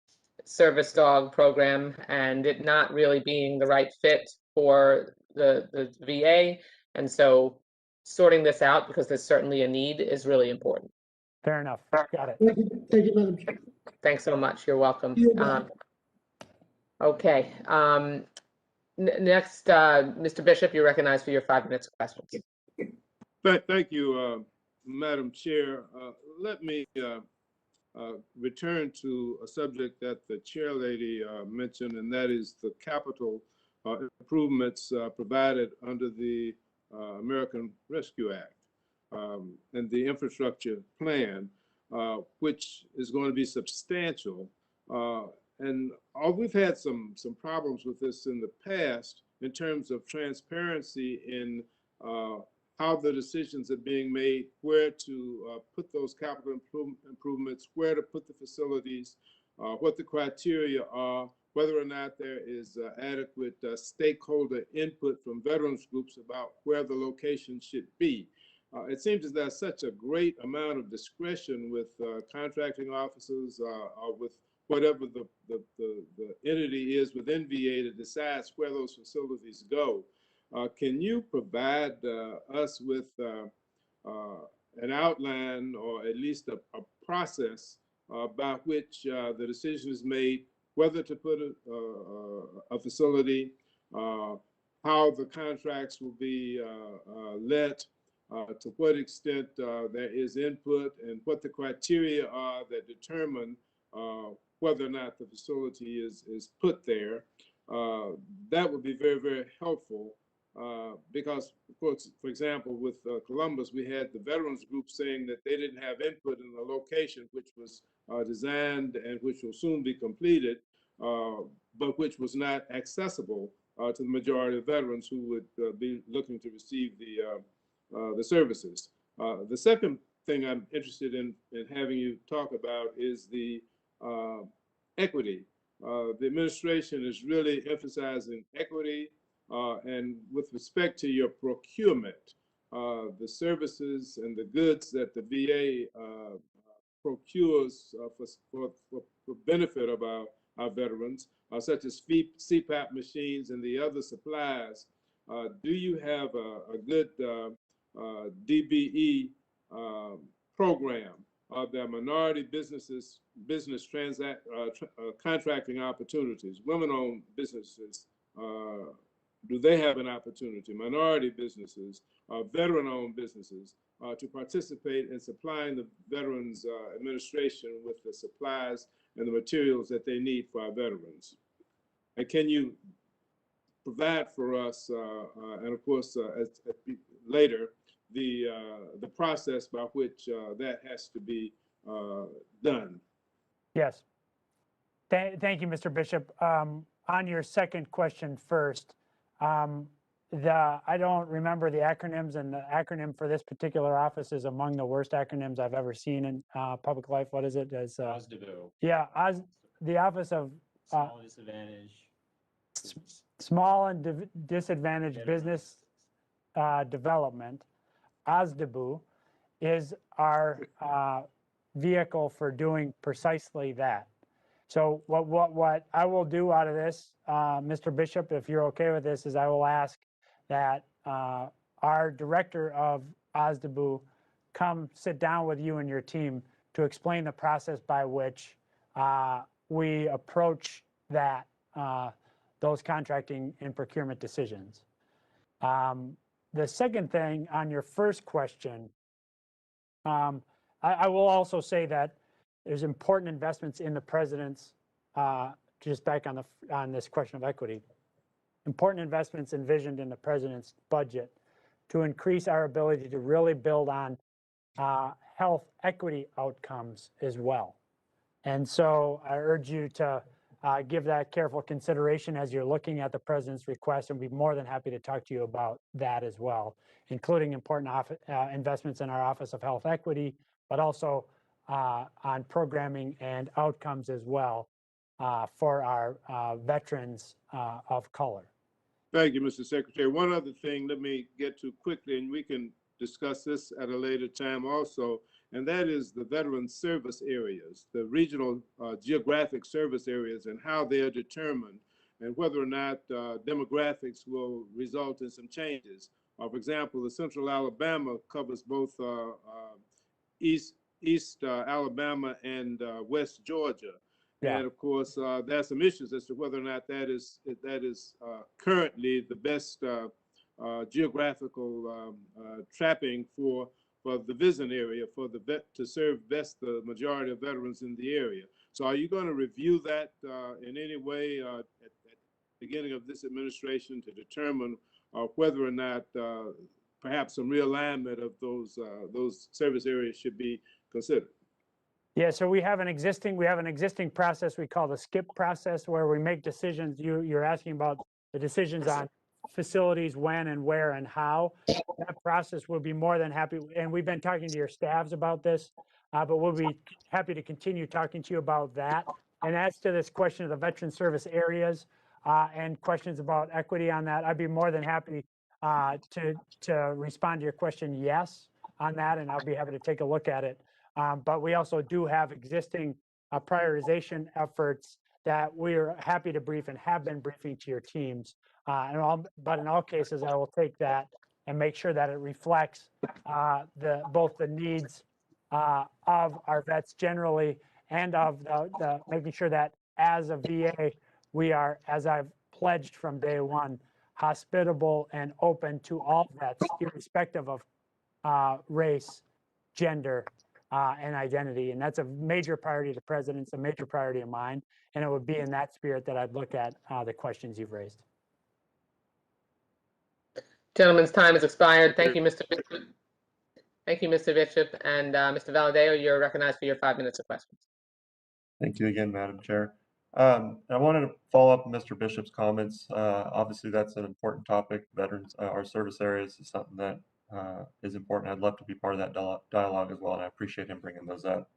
service dog program and it not really being the right fit for the VA. And so sorting this out, because there's certainly a need, is really important. Fair enough. Got it. Thank you, Madam Chairman. Thanks so much. You're welcome. You're welcome. Okay. Next, Mr. Bishop, you're recognized for your 5 minutes of questions. Thank you, Madam Chair. Let me return to a subject that the chair lady mentioned, and that is the capital improvements provided under the American Rescue Act and the infrastructure plan, which is going to be substantial. And we've had some problems with this in the past in terms of transparency in how the decisions are being made, where to put those capital improvements, where to put the facilities, what the criteria are, whether or not there is adequate stakeholder input from veterans groups about where the location should be. It seems as there's such a great amount of discretion with contracting officers or with whatever the entity is within VA that decides where those facilities go. Can you provide us with an outline or at least a process by which the decision is made whether to put a facility, how the contracts will be let, to what extent there is input, and what the criteria are that determine whether or not the facility is put there? That would be very, very helpful. Because, for example, with Columbus, we had the veterans group saying that they didn't have input in the location, which was designed and which will soon be completed, but which was not accessible to the majority of veterans who would be looking to receive the services. The second thing I'm interested in having you talk about is the equity. The administration is really emphasizing equity, and with respect to your procurement, the services and the goods that the VA procures for benefit of our veterans, such as CPAP machines and the other supplies. Do you have a good DBE program? There are minority businesses, contracting opportunities, women-owned businesses. Do they have an opportunity, minority businesses, veteran-owned businesses, to participate in supplying the Veterans Administration with the supplies and the materials that they need for our veterans? And can you provide for us, and of course, later, the process by which that has to be done? Yes. Thank you, Mr. Bishop. On your second question first, I don't remember the acronyms, and the acronym for this particular office is among the worst acronyms I've ever seen in public life. What is it? OSDBU. Yeah, the Office of Small and Disadvantaged. Small and Disadvantaged Business Development, OSDBU, is our vehicle for doing precisely that. So what I will do out of this, Mr. Bishop, if you're okay with this, is I will ask that our director of OSDBU come sit down with you and your team to explain the process by which we approach that those contracting and procurement decisions. The second thing on your first question, I will also say that there's important investments in the president's, just back on this question of equity, important investments envisioned in the president's budget to increase our ability to really build on health equity outcomes as well. And so I urge you to give that careful consideration as you're looking at the president's request, and be more than happy to talk to you about that as well, including important investments in our Office of Health Equity, but also on programming and outcomes as well for our veterans of color. Thank you, Mr. Secretary. One other thing, let me get to quickly, and we can discuss this at a later time also, and that is the veteran service areas, the regional geographic service areas, and how they are determined, and whether or not demographics will result in some changes. For example, the Central Alabama covers both East Alabama and West Georgia. Yeah. And of course, there are some issues as to whether or not that is currently the best geographical trapping for the VISN area, for the to serve best the majority of veterans in the area. So are you going to review that in any way at the beginning of this administration to determine whether or not perhaps some realignment of those service areas should be considered? Yeah, so we have an existing process we call the SKIP process, where we make decisions. You're asking about the decisions on facilities, when and where and how. That process will be more than happy, and we've been talking to your staffs about this, but we'll be happy to continue talking to you about that. And as to this question of the veteran service areas and questions about equity on that, I'd be more than happy to respond to your question, yes, on that, and I'll be happy to take a look at it. But we also do have existing prioritization efforts that we're happy to brief and have been briefing to your teams. But in all cases, I will take that and make sure that it reflects both the needs of our vets generally, and of the making sure that as a VA, we are, as I've pledged from day one, hospitable and open to all vets, irrespective of race, gender, and identity. And that's a major priority of the president's, a major priority of mine. And it would be in that spirit that I'd look at the questions you've raised. Gentleman's time has expired. Thank you, Mr. Bishop. Thank you, Mr. Bishop. And Mr. Valadeo, you're recognized for your 5 minutes of questions. Thank you again, Madam Chair. I wanted to follow up on Mr. Bishop's comments. Obviously, that's an important topic. Veterans, our service areas is something that is important. I'd love to be part of that dialogue as well, and I appreciate him bringing those up.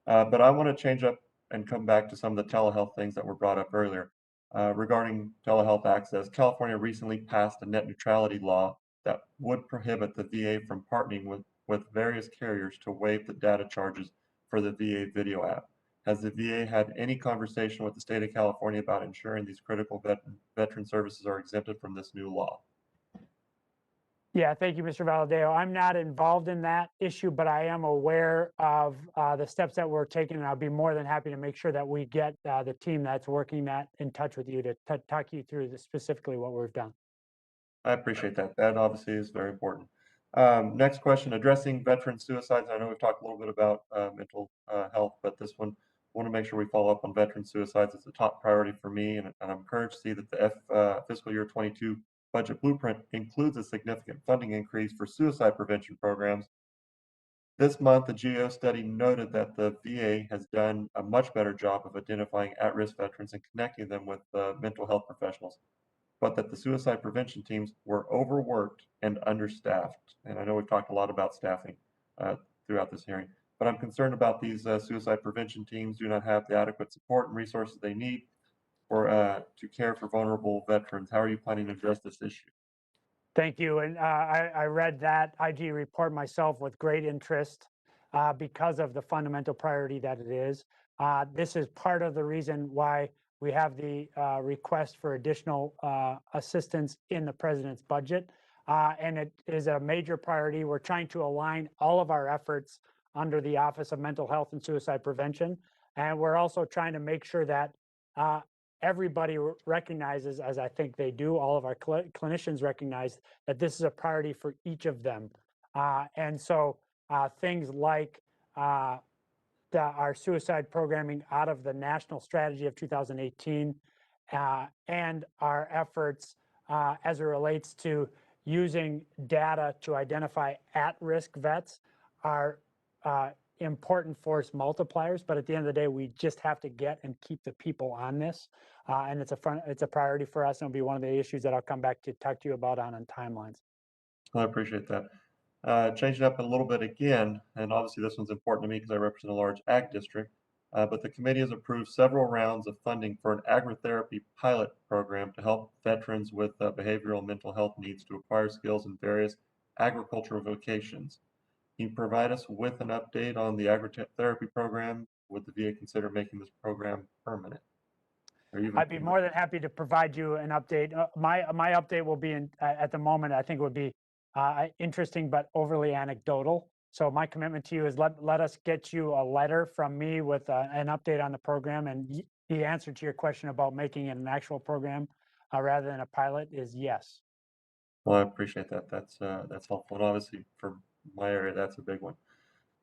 But I want to change up and come back to some of the telehealth things that were brought up earlier. Regarding telehealth access, California recently passed a net neutrality law that would prohibit the VA from partnering with various carriers to waive the data charges for the VA video app. Has the VA had any conversation with the state of California about ensuring these critical veteran services are exempted from this new law? Yeah, thank you, Mr. Valadeo. I'm not involved in that issue, but I am aware of the steps that we're taking, and I'll be more than happy to make sure that we get the team that's working that in touch with you to talk you through specifically what we've done. I appreciate that. That obviously is very important. Next question, addressing veteran suicides. I know we've talked a little bit about mental health, but this one, I want to make sure we follow up on veteran suicides. It's a top priority for me, and I'm encouraged to see that the fiscal year 22 budget blueprint includes a significant funding increase for suicide prevention programs. This month, the GAO study noted that the VA has done a much better job of identifying at-risk veterans and connecting them with mental health professionals, but that the suicide prevention teams were overworked and understaffed. And I know we've talked a lot about staffing throughout this hearing, but I'm concerned about these suicide prevention teams do not have the adequate support and resources they need to care for vulnerable veterans. How are you planning to address this issue? Thank you. And I read that IG report myself with great interest because of the fundamental priority that it is. This is part of the reason why we have the request for additional assistance in the president's budget. And it is a major priority. We're trying to align all of our efforts under the Office of Mental Health and Suicide Prevention. And we're also trying to make sure that everybody recognizes, as I think they do, all of our clinicians recognize that this is a priority for each of them. And so things like our suicide programming out of the national strategy of 2018 and our efforts as it relates to using data to identify at-risk vets are important force multipliers, but at the end of the day, we just have to get and keep the people on this. And it's a priority for us, and it'll be one of the issues that I'll come back to talk to you about on timelines. Well, I appreciate that. Changing up a little bit again, and obviously this one's important to me because I represent a large ag district, but the committee has approved several rounds of funding for an agritherapy pilot program to help veterans with behavioral and mental health needs to acquire skills in various agricultural vocations. Can you provide us with an update on the agritherapy program? Would the VA consider making this program permanent? I'd be more than happy to provide you an update. My update will be at the moment, I think it would be interesting but overly anecdotal. So my commitment to you is let us get you a letter from me with an update on the program, and the answer to your question about making it an actual program rather than a pilot is yes. Well, I appreciate that. That's helpful, and obviously for my area, that's a big one.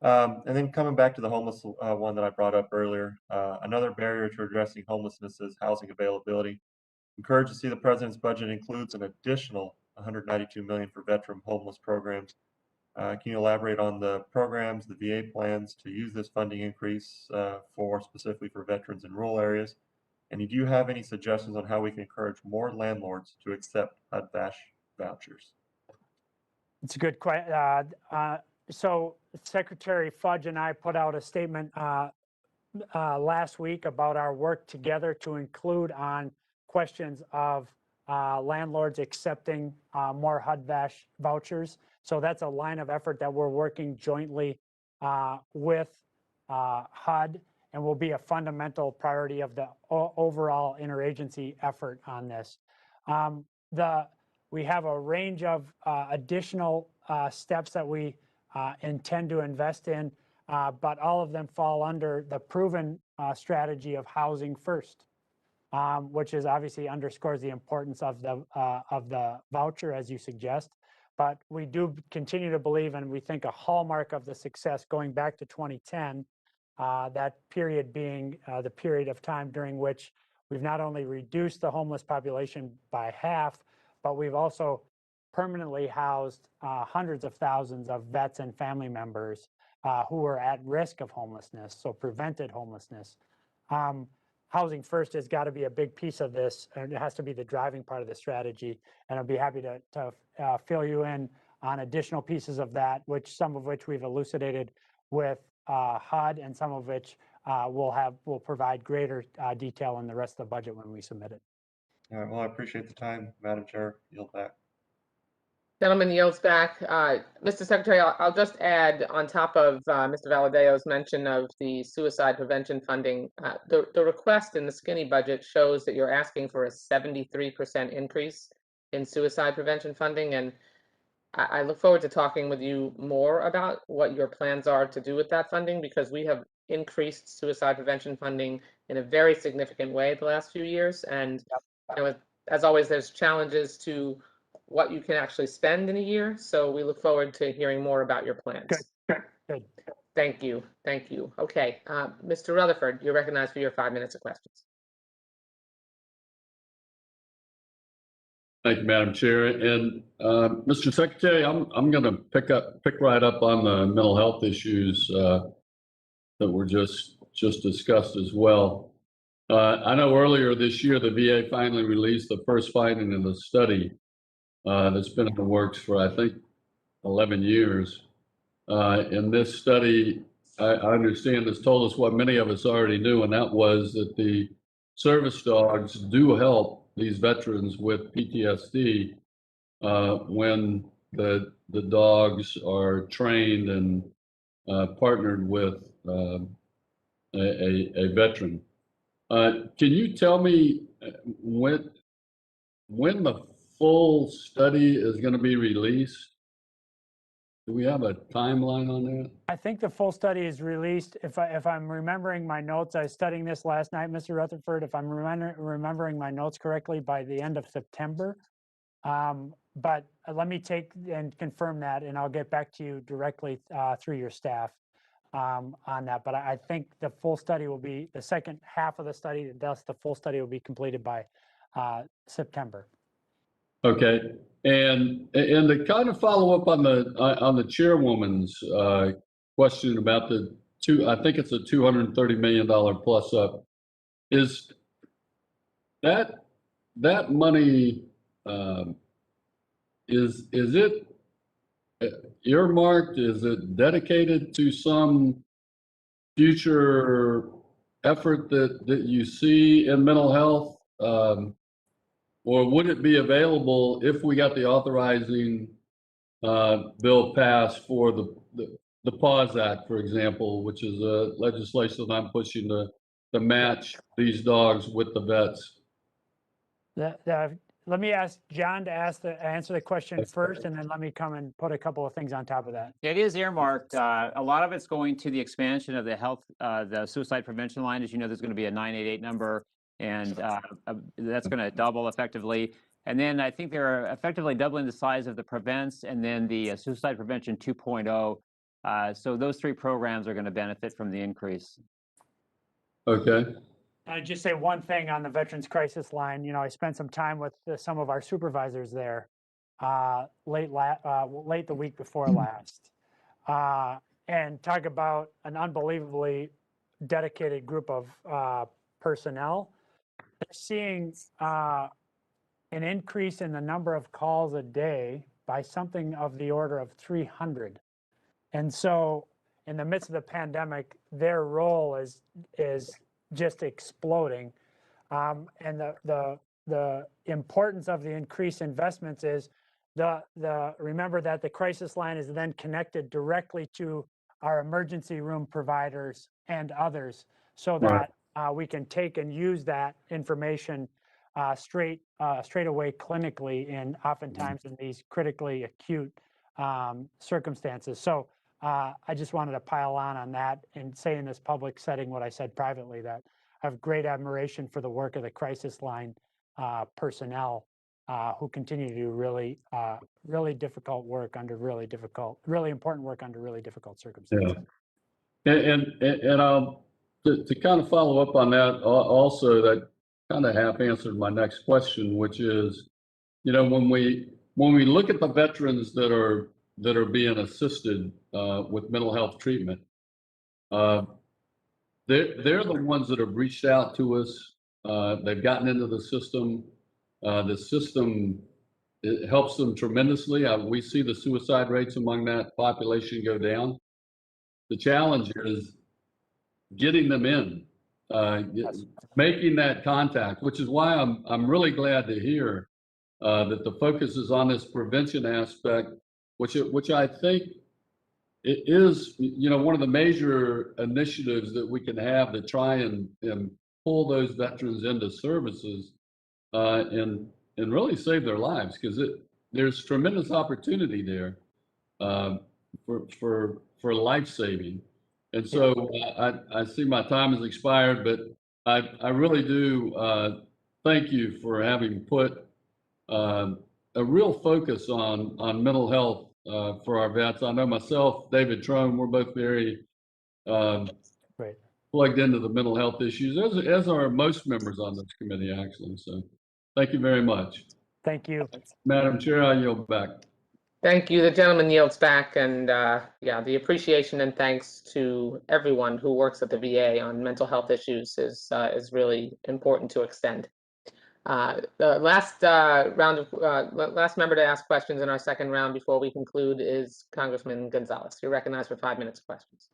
And then coming back to the homeless one that I brought up earlier, another barrier to addressing homelessness is housing availability. Encouraged to see the president's budget includes an additional $192 million for veteran homeless programs. Can you elaborate on the programs the VA plans to use this funding increase specifically for veterans in rural areas? And do you have any suggestions on how we can encourage more landlords to accept HUD-VASH vouchers? It's a good question. So Secretary Fudge and I put out a statement last week about our work together to include on questions of landlords accepting more HUD-VASH vouchers. So that's a line of effort that we're working jointly with HUD, and will be a fundamental priority of the overall interagency effort on this. We have a range of additional steps that we intend to invest in, but all of them fall under the proven strategy of housing first, which is obviously underscores the importance of the voucher, as you suggest. But we do continue to believe, and we think a hallmark of the success going back to 2010, that period being the period of time during which we've not only reduced the homeless population by half, but we've also permanently housed hundreds of thousands of vets and family members who were at risk of homelessness, so prevented homelessness. Housing First has got to be a big piece of this, and it has to be the driving part of the strategy. And I'll be happy to fill you in on additional pieces of that, some of which we've elucidated with HUD, and some of which will provide greater detail in the rest of the budget when we submit it. All right, well, I appreciate the time, Madam Chair. Yield back. Gentleman yields back. Mr. Secretary, I'll just add on top of Mr. Valadeo's mention of the suicide prevention funding, the request in the skinny budget shows that you're asking for a 73% increase in suicide prevention funding. And I look forward to talking with you more about what your plans are to do with that funding, because we have increased suicide prevention funding in a very significant way the last few years. And you know, as always, there's challenges to what you can actually spend in a year. So we look forward to hearing more about your plans. Good. Thank you. Thank you. Okay, Mr. Rutherford, you're recognized for your 5 minutes of questions. Thank you, Madam Chair. And Mr. Secretary, I'm going to pick right up on the mental health issues that were just discussed as well. I know earlier this year the VA finally released the first finding in the study that's been in the works for, I think, 11 years. In this study, I understand has told us what many of us already knew, and that was that the service dogs do help these veterans with PTSD when the dogs are trained and partnered with a veteran. Can you tell me when the full study is going to be released? Do we have a timeline on that? I think the full study is released. If I'm remembering my notes, I was studying this last night, Mr. Rutherford. If I'm remembering my notes correctly, by the end of September. But let me take and confirm that, and I'll get back to you directly through your staff on that. But I think the full study will be the second half of the study. Thus, the full study will be completed by September. Okay, and to kind of follow up on the chairwoman's question about I think it's a $230 million plus up. Is that money is it earmarked? Is it dedicated to some future effort that you see in mental health? Or would it be available if we got the authorizing bill passed for the PAWS Act, for example, which is a legislation that I'm pushing to match these dogs with the vets? Let me ask John to answer the question first, and then let me come and put a couple of things on top of that. It is earmarked. A lot of it's going to the expansion of the suicide prevention line. As you know, there's going to be a 988 number, and that's going to double effectively. And then I think they're effectively doubling the size of the prevents and then the suicide prevention 2.0. So those three programs are going to benefit from the increase. Okay. I'd just say one thing on the Veterans Crisis Line. You know, I spent some time with some of our supervisors there late the week before last, and talk about an unbelievably dedicated group of personnel. They're seeing an increase in the number of calls a day by something of the order of 300. And so in the midst of the pandemic, their role is just exploding. And the importance of the increased investments is remember that the crisis line is then connected directly to our emergency room providers and others, so that we can take and use that information straight away clinically, and oftentimes in these critically acute circumstances. So I just wanted to pile on that and say in this public setting what I said privately, that I have great admiration for the work of the crisis line personnel who continue to do really difficult work under really important work under really difficult circumstances. Yeah. And to kind of follow up on that, also that kind of half answered my next question, which is, you know, when we when we look at the veterans that are being assisted with mental health treatment, they're the ones that have reached out to us. They've gotten into the system. The system, it helps them tremendously. We see the suicide rates among that population go down. The challenge is getting them in, making that contact, which is why I'm really glad to hear that the focus is on this prevention aspect, which I think it is, one of the major initiatives that we can have to try and pull those veterans into services and really save their lives, because there's tremendous opportunity there for life saving. And so I see my time has expired, but I really do thank you for having put a real focus on mental health for our vets. I know myself, David Trone, we're both very plugged into the mental health issues, as are most members on this committee, actually. So thank you very much. Thank you. Madam Chair, I yield back. Thank you. The gentleman yields back, and yeah, the appreciation and thanks to everyone who works at the VA on mental health issues is really important to extend. The last last member to ask questions in our second round before we conclude is Congressman Gonzalez. You're recognized for 5 minutes of questions.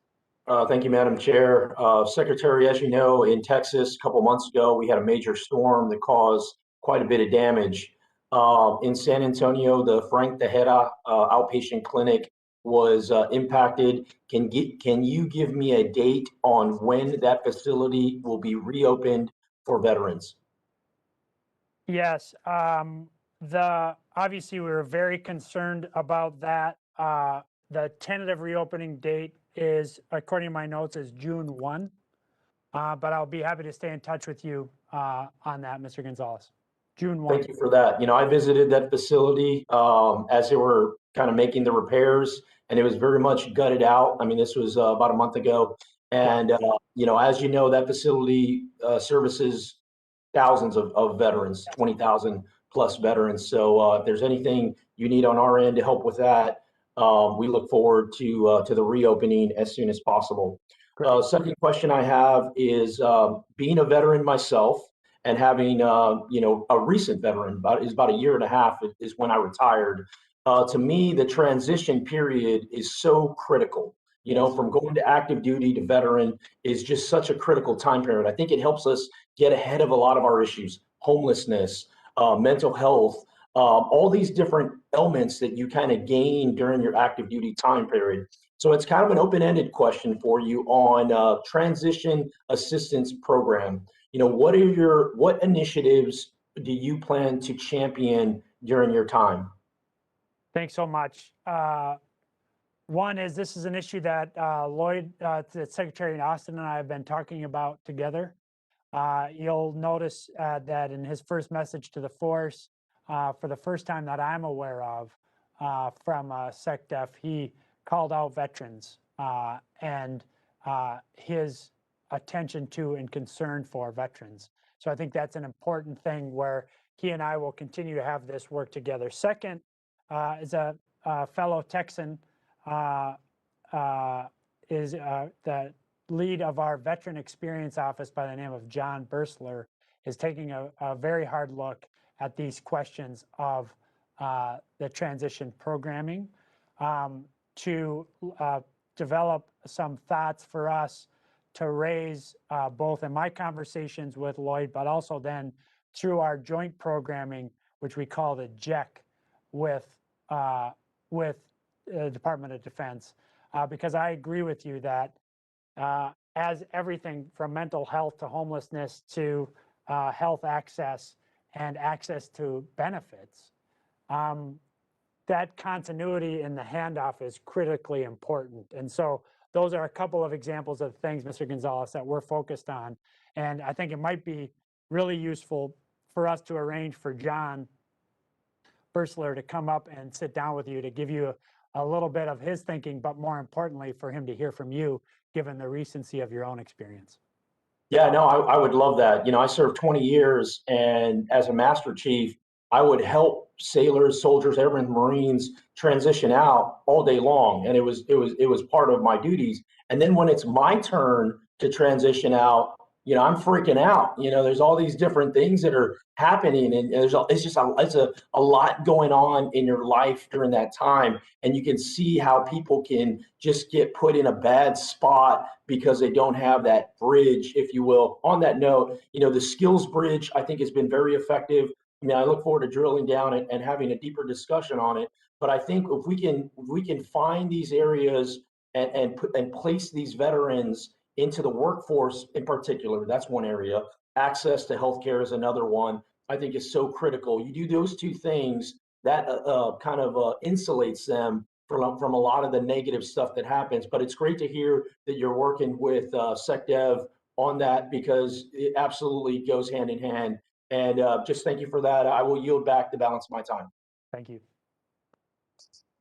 Thank you, Madam Chair. Secretary, as you know, in Texas a couple months ago, we had a major storm that caused quite a bit of damage. In San Antonio, the Frank Tejeda outpatient clinic was impacted. Can you give me a date on when that facility will be reopened for veterans? Yes, obviously we were very concerned about that. The tentative reopening date is, according to my notes, is June 1. But I'll be happy to stay in touch with you on that, Mr. Gonzalez. June 1. Thank you for that. I visited that facility as they were kind of making the repairs, and it was very much gutted out. I mean, this was about a month ago. And, as you know, that facility services thousands of veterans, 20,000 plus veterans. So if there's anything you need on our end to help with that, we look forward to the reopening as soon as possible. Second question I have is being a veteran myself and having a recent veteran, about a year and a half is when I retired. To me, the transition period is so critical. From going to active duty to veteran is just such a critical time period. I think it helps us get ahead of a lot of our issues, homelessness, mental health, all these different elements that you kind of gain during your active duty time period. So it's kind of an open-ended question for you on transition assistance program. What initiatives do you plan to champion during your time? Thanks so much. One is, this is an issue that Lloyd, the Secretary Austin, and I have been talking about together. You'll notice that in his first message to the force, for the first time that I'm aware of from SecDef, he called out veterans and his attention to and concern for veterans. So I think that's an important thing where he and I will continue to have this work together. Second is a fellow Texan, is the lead of our Veteran Experience Office by the name of John Bursler, is taking a very hard look at these questions of the transition programming to develop some thoughts for us to raise both in my conversations with Lloyd, but also then through our joint programming, which we call the JEC with Department of Defense, because I agree with you that as everything from mental health to homelessness to health access and access to benefits, that continuity in the handoff is critically important. And so those are a couple of examples of things, Mr. Gonzalez, that we're focused on. And I think it might be really useful for us to arrange for John Bursler to come up and sit down with you to give you a little bit of his thinking, but more importantly, for him to hear from you, given the recency of your own experience. Yeah, no, I would love that. I served 20 years, and as a Master Chief, I would help sailors, soldiers, airmen, Marines transition out all day long, and it was part of my duties. And then when it's my turn to transition out, I'm freaking out. There's all these different things that are happening, and it's a lot going on in your life during that time, and you can see how people can just get put in a bad spot because they don't have that bridge, if you will. On that note, the skills bridge I think has been very effective. I look forward to drilling down and having a deeper discussion on it. But I think if we can find these areas and place these veterans into the workforce in particular, that's one area. Access to healthcare is another one. I think is so critical. You do those two things, that kind of insulates them from a lot of the negative stuff that happens. But it's great to hear that you're working with SecDev on that, because it absolutely goes hand in hand. And just thank you for that. I will yield back the balance of my time. Thank you.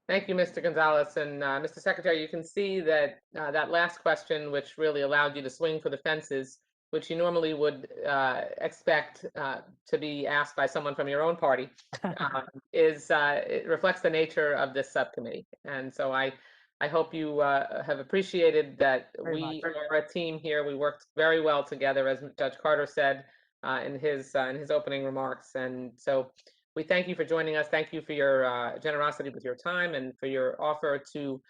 Thank you, Mr. Gonzalez. And Mr. Secretary, you can see that that last question, which really allowed you to swing for the fences, which you normally would expect to be asked by someone from your own party, it reflects the nature of this subcommittee. And so I hope you have appreciated that we are a team here. We worked very well together, as Judge Carter said in his opening remarks. And so we thank you for joining us. Thank you for your generosity with your time and for your offer to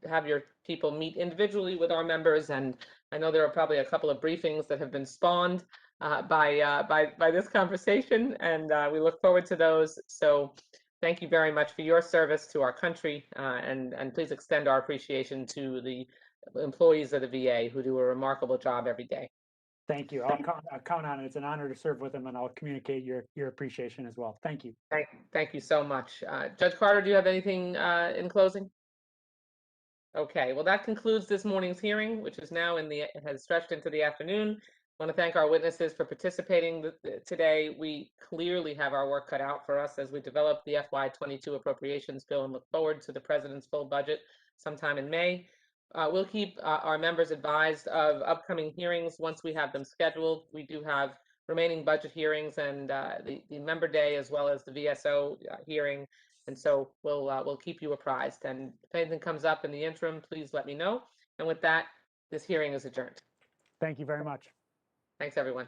have your people meet individually with our members. And I know there are probably a couple of briefings that have been spawned by this conversation, and we look forward to those. So thank you very much for your service to our country, and please extend our appreciation to the employees of the VA who do a remarkable job every day. Thank you. I'll count on it. It's an honor to serve with them, and I'll communicate your appreciation as well. Thank you. Thank you so much. Judge Carter, do you have anything in closing? Okay, well, that concludes this morning's hearing, which is now has stretched into the afternoon. I want to thank our witnesses for participating today. We clearly have our work cut out for us as we develop the FY22 appropriations bill and look forward to the president's full budget sometime in May. We'll keep our members advised of upcoming hearings once we have them scheduled. We do have remaining budget hearings and the member day, as well as the VSO hearing. And so we'll keep you apprised. And if anything comes up in the interim, please let me know. And with that, this hearing is adjourned. Thank you very much. Thanks, everyone.